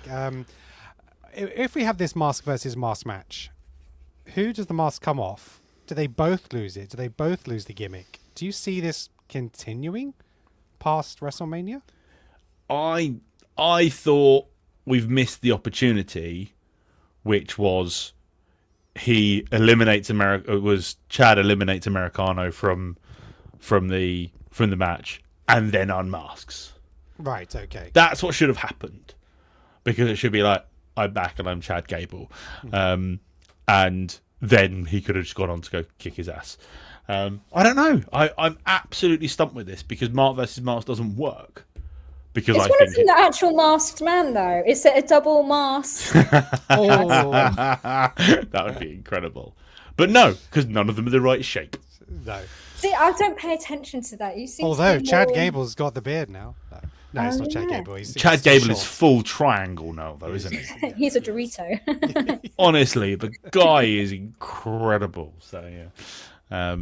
Speaker 1: If we have this mask versus mask match, who does the mask come off? Do they both lose it? Do they both lose the gimmick? Do you see this continuing past WrestleMania?
Speaker 2: I thought we've missed the opportunity, which was Chad eliminates Americano from the match and then unmasks.
Speaker 1: Right. Okay.
Speaker 2: That's what should have happened, because it should be like, I'm back and I'm Chad Gable, and then he could have just gone on to go kick his ass. I don't know. I'm absolutely stumped with this because Mark versus Mark doesn't work. Because
Speaker 3: It's
Speaker 2: I
Speaker 3: one of
Speaker 2: think
Speaker 3: the actual masked man, though. Is it a double mask?
Speaker 1: Oh,
Speaker 2: that would be incredible. But no, because none of them are the right shape.
Speaker 1: No.
Speaker 3: See, I don't pay attention to that. You seem
Speaker 1: Although
Speaker 3: to be
Speaker 1: Chad
Speaker 3: more...
Speaker 1: Gable's got the beard now. No, it's
Speaker 3: Oh,
Speaker 1: not Chad
Speaker 3: yeah.
Speaker 1: Gable.
Speaker 2: Chad
Speaker 1: still
Speaker 2: Gable is
Speaker 1: short.
Speaker 2: full triangle now, though, isn't he?
Speaker 1: Yeah,
Speaker 3: He's a
Speaker 1: he is.
Speaker 3: Dorito.
Speaker 2: Honestly, the guy is incredible. So yeah,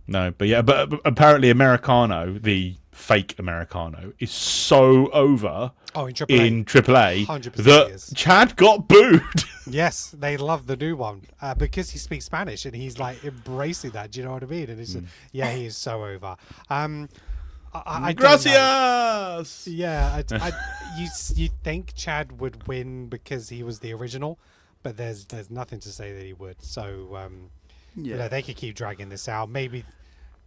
Speaker 2: no, but yeah, but apparently Americano, the fake Americano, is so over
Speaker 1: Oh, in AAA.
Speaker 2: in AAA
Speaker 1: 100%
Speaker 2: that
Speaker 1: is.
Speaker 2: Chad got booed.
Speaker 1: Yes, they love the new one because he speaks Spanish and he's like embracing that. Do you know what I mean? And it's yeah, he is so over. I don't know.
Speaker 2: Gracias.
Speaker 1: Yeah, you think Chad would win because he was the original, but there's nothing to say that he would. So you know, they could keep dragging this out. Maybe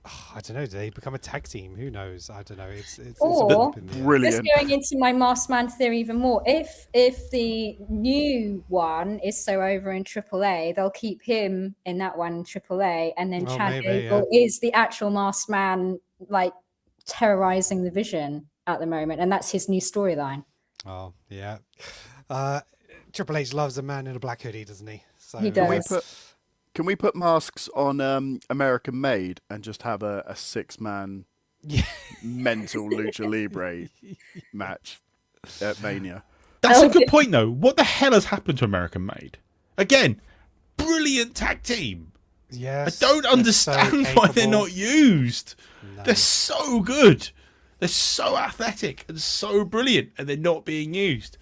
Speaker 1: I don't know. Do they become a tag team? Who knows? I don't know. It's
Speaker 3: Or-
Speaker 1: up in the air.
Speaker 4: Brilliant.
Speaker 3: Just going into my Masked Man theory even more. If the new one is so over in AAA, they'll keep him in that one in AAA, and then
Speaker 1: Well,
Speaker 3: Chad
Speaker 1: maybe,
Speaker 3: Gable is the actual Masked Man, like terrorizing the Vision at the moment, and that's his new storyline.
Speaker 1: Oh yeah. Triple H loves a man in a black hoodie, doesn't he? So
Speaker 3: He
Speaker 4: Can we
Speaker 3: does.
Speaker 4: can we put masks on American Made and just have a 6-man
Speaker 1: Yeah.
Speaker 4: mental lucha libre match at Mania?
Speaker 2: That's
Speaker 3: Oh,
Speaker 2: a good
Speaker 3: yeah.
Speaker 2: point, though. What the hell has happened to American Made? Again, brilliant tag team.
Speaker 1: Yes.
Speaker 2: I don't
Speaker 1: they're
Speaker 2: understand
Speaker 1: so
Speaker 2: why they're
Speaker 1: capable.
Speaker 2: not used.
Speaker 1: No.
Speaker 2: They're so good. They're so athletic and so brilliant, and they're not being used.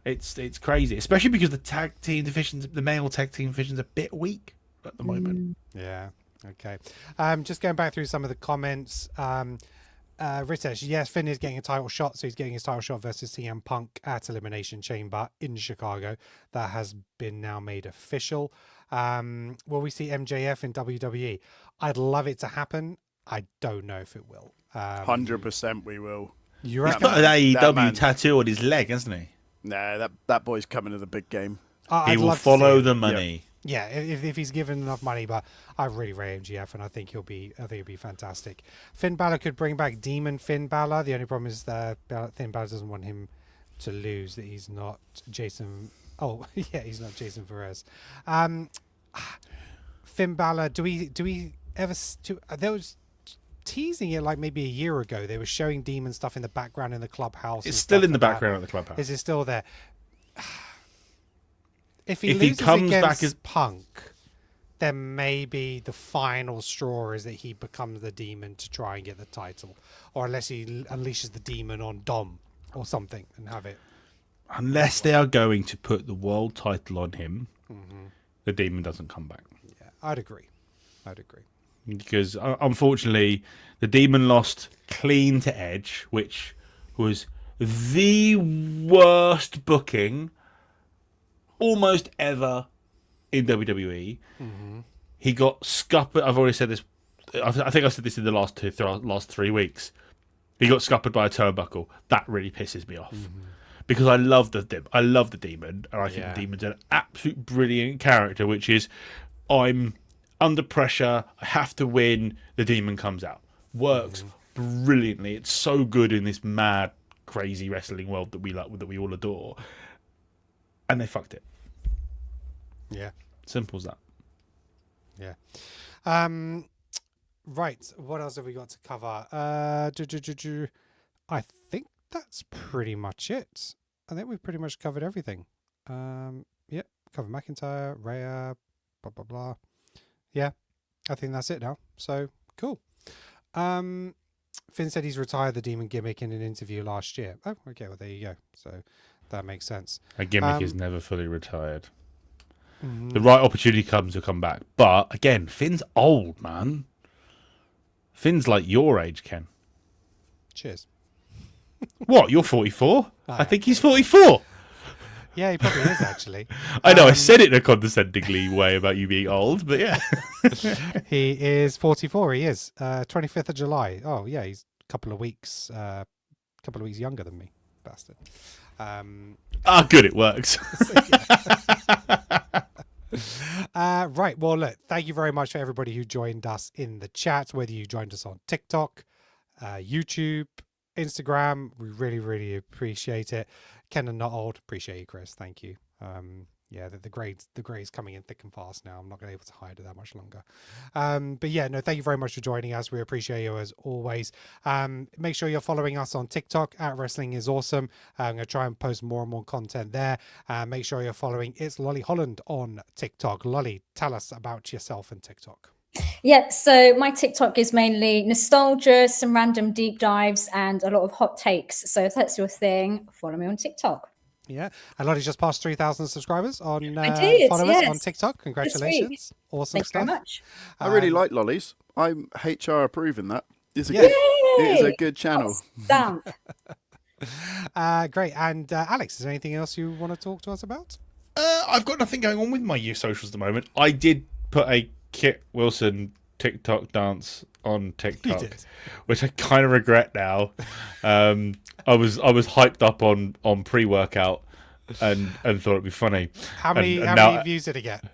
Speaker 2: It's crazy, especially because the tag team divisions, the male tag team division's a bit weak at the moment.
Speaker 1: Yeah. Okay. Just going back through some of the comments. Ritesh, yes, Finn is getting a title shot, so he's getting his title shot versus CM Punk at Elimination Chamber in Chicago. That has been now made official. Will we see MJF in WWE? I'd love it to happen. I don't know if it will.
Speaker 4: 100% we will.
Speaker 1: You
Speaker 2: He's
Speaker 1: reckon?
Speaker 2: got an
Speaker 4: that
Speaker 2: AEW
Speaker 4: man-
Speaker 2: tattoo on his leg, hasn't he?
Speaker 4: Nah, that boy's coming to the big game.
Speaker 1: I'd
Speaker 2: He will
Speaker 1: love to see
Speaker 2: follow
Speaker 1: it.
Speaker 2: the money.
Speaker 1: Yeah, if he's given enough money, but I really rate MGF, and I think he'll be fantastic. Finn Balor could bring back Demon Finn Balor. The only problem is that Finn Balor doesn't want him to lose. That he's not Jason. Oh, yeah, he's not Jason Perez. Finn Balor. Do we ever? There was teasing it like maybe a year ago. They were showing Demon stuff in the background in the clubhouse.
Speaker 2: It's
Speaker 1: and
Speaker 2: still
Speaker 1: stuff
Speaker 2: in the
Speaker 1: like that.
Speaker 2: background at the clubhouse.
Speaker 1: Is it still there? If he
Speaker 2: If he
Speaker 1: loses
Speaker 2: comes
Speaker 1: against
Speaker 2: back as-
Speaker 1: Punk, then maybe the final straw is that he becomes the Demon to try and get the title, or unless he unleashes the Demon on Dom or something and have it.
Speaker 2: Unless they are going to put the world title on him, the Demon doesn't come back.
Speaker 1: Yeah, I'd agree.
Speaker 2: Because unfortunately, the Demon lost clean to Edge, which was the worst booking almost ever in WWE. He got scuppered. I've already said this. I think I said this in the last 3 weeks. He got scuppered by a turnbuckle. That really pisses me off because I love the Demon, and I think the Demon's an absolute brilliant character. Which is, I'm under pressure. I have to win. The Demon comes out. Works brilliantly. It's so good in this mad, crazy wrestling world that we like, that we all adore. And they fucked it.
Speaker 1: Yeah,
Speaker 2: Simple as that.
Speaker 1: yeah. Right. What else have we got to cover? I think that's pretty much it. I think we've pretty much covered everything. Yep. Covered McIntyre, Rhea, blah blah blah. Yeah, I think that's it now. So cool. Finn said he's retired the Demon gimmick in an interview last year. Oh, okay. Well, there you go. So that makes sense.
Speaker 2: A gimmick is never fully retired. The right opportunity comes to come back. But again, Finn's old, man. Finn's like your age, Ken.
Speaker 1: Cheers.
Speaker 2: What? You're 44?
Speaker 1: I
Speaker 2: I think he's 44.
Speaker 1: Yeah, he probably is actually.
Speaker 2: I know, I said it in a condescendingly way about you being old, but yeah.
Speaker 1: He is 44. He is 25th of July. Oh yeah, he's a couple of weeks younger than me, bastard.
Speaker 2: Good, it works.
Speaker 1: Right. Well, look, thank you very much for everybody who joined us in the chat, whether you joined us on TikTok, YouTube, Instagram. We really, really appreciate it. Ken and Not Old, appreciate you, Chris. Thank you. Yeah, the grade's coming in thick and fast now. I'm not going to be able to hide it that much longer. But yeah, no, thank you very much for joining us. We appreciate you as always. Make sure you're following us on TikTok at Wrestling is Awesome. I'm going to try and post more and more content there. Make sure you're following It's Lolly Holland on TikTok. Lolly, tell us about yourself and TikTok.
Speaker 3: Yeah, so my TikTok is mainly nostalgia, some random deep dives, and a lot of hot takes. So if that's your thing, follow me on TikTok.
Speaker 1: Yeah, and Lottie just passed 3,000 subscribers on
Speaker 3: I
Speaker 1: followers on TikTok. Congratulations. Awesome
Speaker 3: Thanks
Speaker 1: stuff.
Speaker 3: very much.
Speaker 4: I really like lollies. I'm HR approving that. It's a
Speaker 1: Yeah.
Speaker 4: good, it is a good channel.
Speaker 3: Stamp.
Speaker 1: Great. And Alex, is there anything else you want to talk to us about?
Speaker 2: I've got nothing going on with my youth socials at the moment. I did put a Kit Wilson TikTok dance on TikTok, which I kind of regret now. I was hyped up on pre-workout and thought it'd be funny.
Speaker 1: How many views did it get?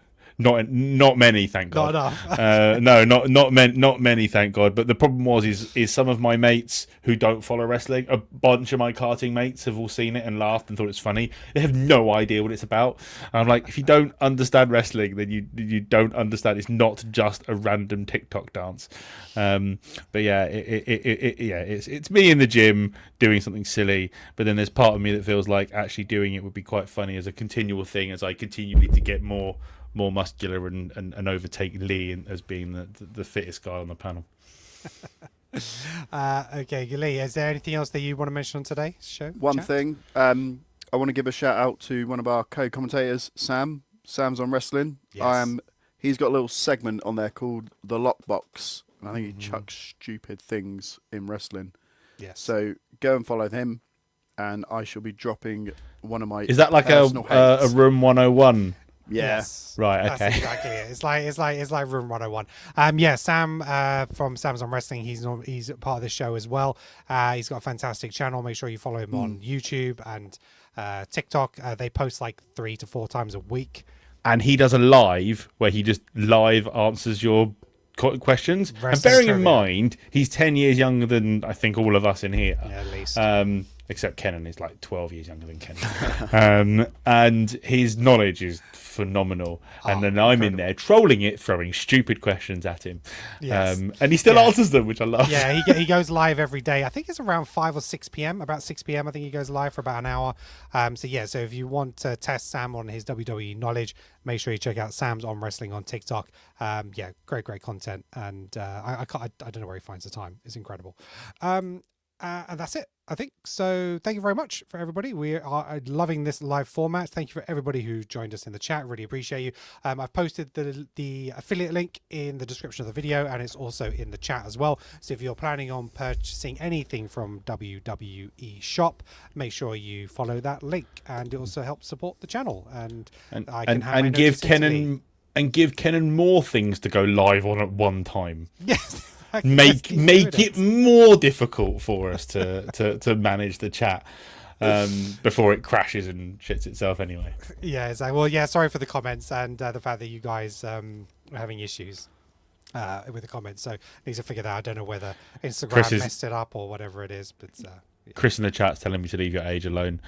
Speaker 2: Not many, thank God.
Speaker 1: Not enough.
Speaker 2: No, not many, thank God. But the problem is some of my mates who don't follow wrestling, a bunch of my karting mates have all seen it and laughed and thought it's funny. They have no idea what it's about. And I'm like, if you don't understand wrestling, then you don't understand. It's not just a random TikTok dance. But yeah, it's me in the gym doing something silly. But then there's part of me that feels like actually doing it would be quite funny as a continual thing as I continually to get more muscular and overtake Lee as being the fittest guy on the panel.
Speaker 1: Okay, Lee, is there anything else that you want to mention on today's show?
Speaker 4: One thing, I want to give a shout out to one of our co-commentators, Sam. Sam's on wrestling.
Speaker 1: Yes.
Speaker 4: He's got a little segment on there called The Lockbox. And I think he chucks stupid things in wrestling.
Speaker 1: Yes.
Speaker 4: So go and follow him. And I shall be dropping one of my
Speaker 2: Is that like a Room 101?
Speaker 4: Yeah.
Speaker 1: Yes.
Speaker 2: Right. Okay.
Speaker 1: That's exactly it. It's like Room 101. Yeah, Sam from Sam's on Wrestling. He's part of the show as well. He's got a fantastic channel. Make sure you follow him on YouTube and TikTok. They post like 3 to 4 times a week.
Speaker 2: And he does a live where he just live answers your questions. And bearing in mind, he's 10 years younger than I think all of us in here.
Speaker 1: Yeah, at least.
Speaker 2: Except Kenan is like 12 years younger than Kenan. And his knowledge is phenomenal. And then I'm in there trolling it, throwing stupid questions at him.
Speaker 1: Yes.
Speaker 2: And he still answers them, which I love.
Speaker 1: Yeah, he goes live every day. I think it's around 5 or 6 p.m. About 6 p.m. I think he goes live for about an hour. So if you want to test Sam on his WWE knowledge, make sure you check out Sam's on Wrestling on TikTok. Great content. And I don't know where he finds the time. It's incredible. And that's it, I think. So thank you very much for everybody. We are loving this live format. Thank you for everybody who joined us in the chat. Really appreciate you. I've posted the affiliate link in the description of the video, and it's also in the chat as well. So if you're planning on purchasing anything from WWE Shop, make sure you follow that link, and it also helps support the channel. And
Speaker 2: give Kenan more things to go live on at one time.
Speaker 1: Yes.
Speaker 2: Make it more difficult for us to manage the chat before it crashes and shits itself anyway.
Speaker 1: Yeah, exactly. Well, yeah, sorry for the comments and the fact that you guys are having issues with the comments. So need to figure that out. I don't know whether Instagram messed it up or whatever it is, but
Speaker 2: Chris in the chat's telling me to leave your age alone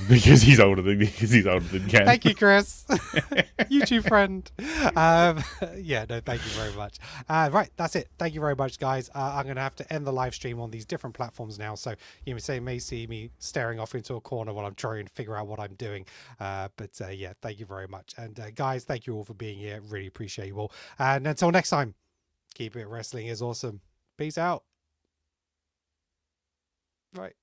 Speaker 2: because he's older than Ken.
Speaker 1: Thank you, Chris. YouTube friend. Thank you very much. Right, that's it. Thank you very much, guys. I'm going to have to end the live stream on these different platforms now, so you may see me staring off into a corner while I'm trying to figure out what I'm doing. Thank you very much. And guys, thank you all for being here. Really appreciate you all. And until next time, keep it wrestling is awesome. Peace out. Right.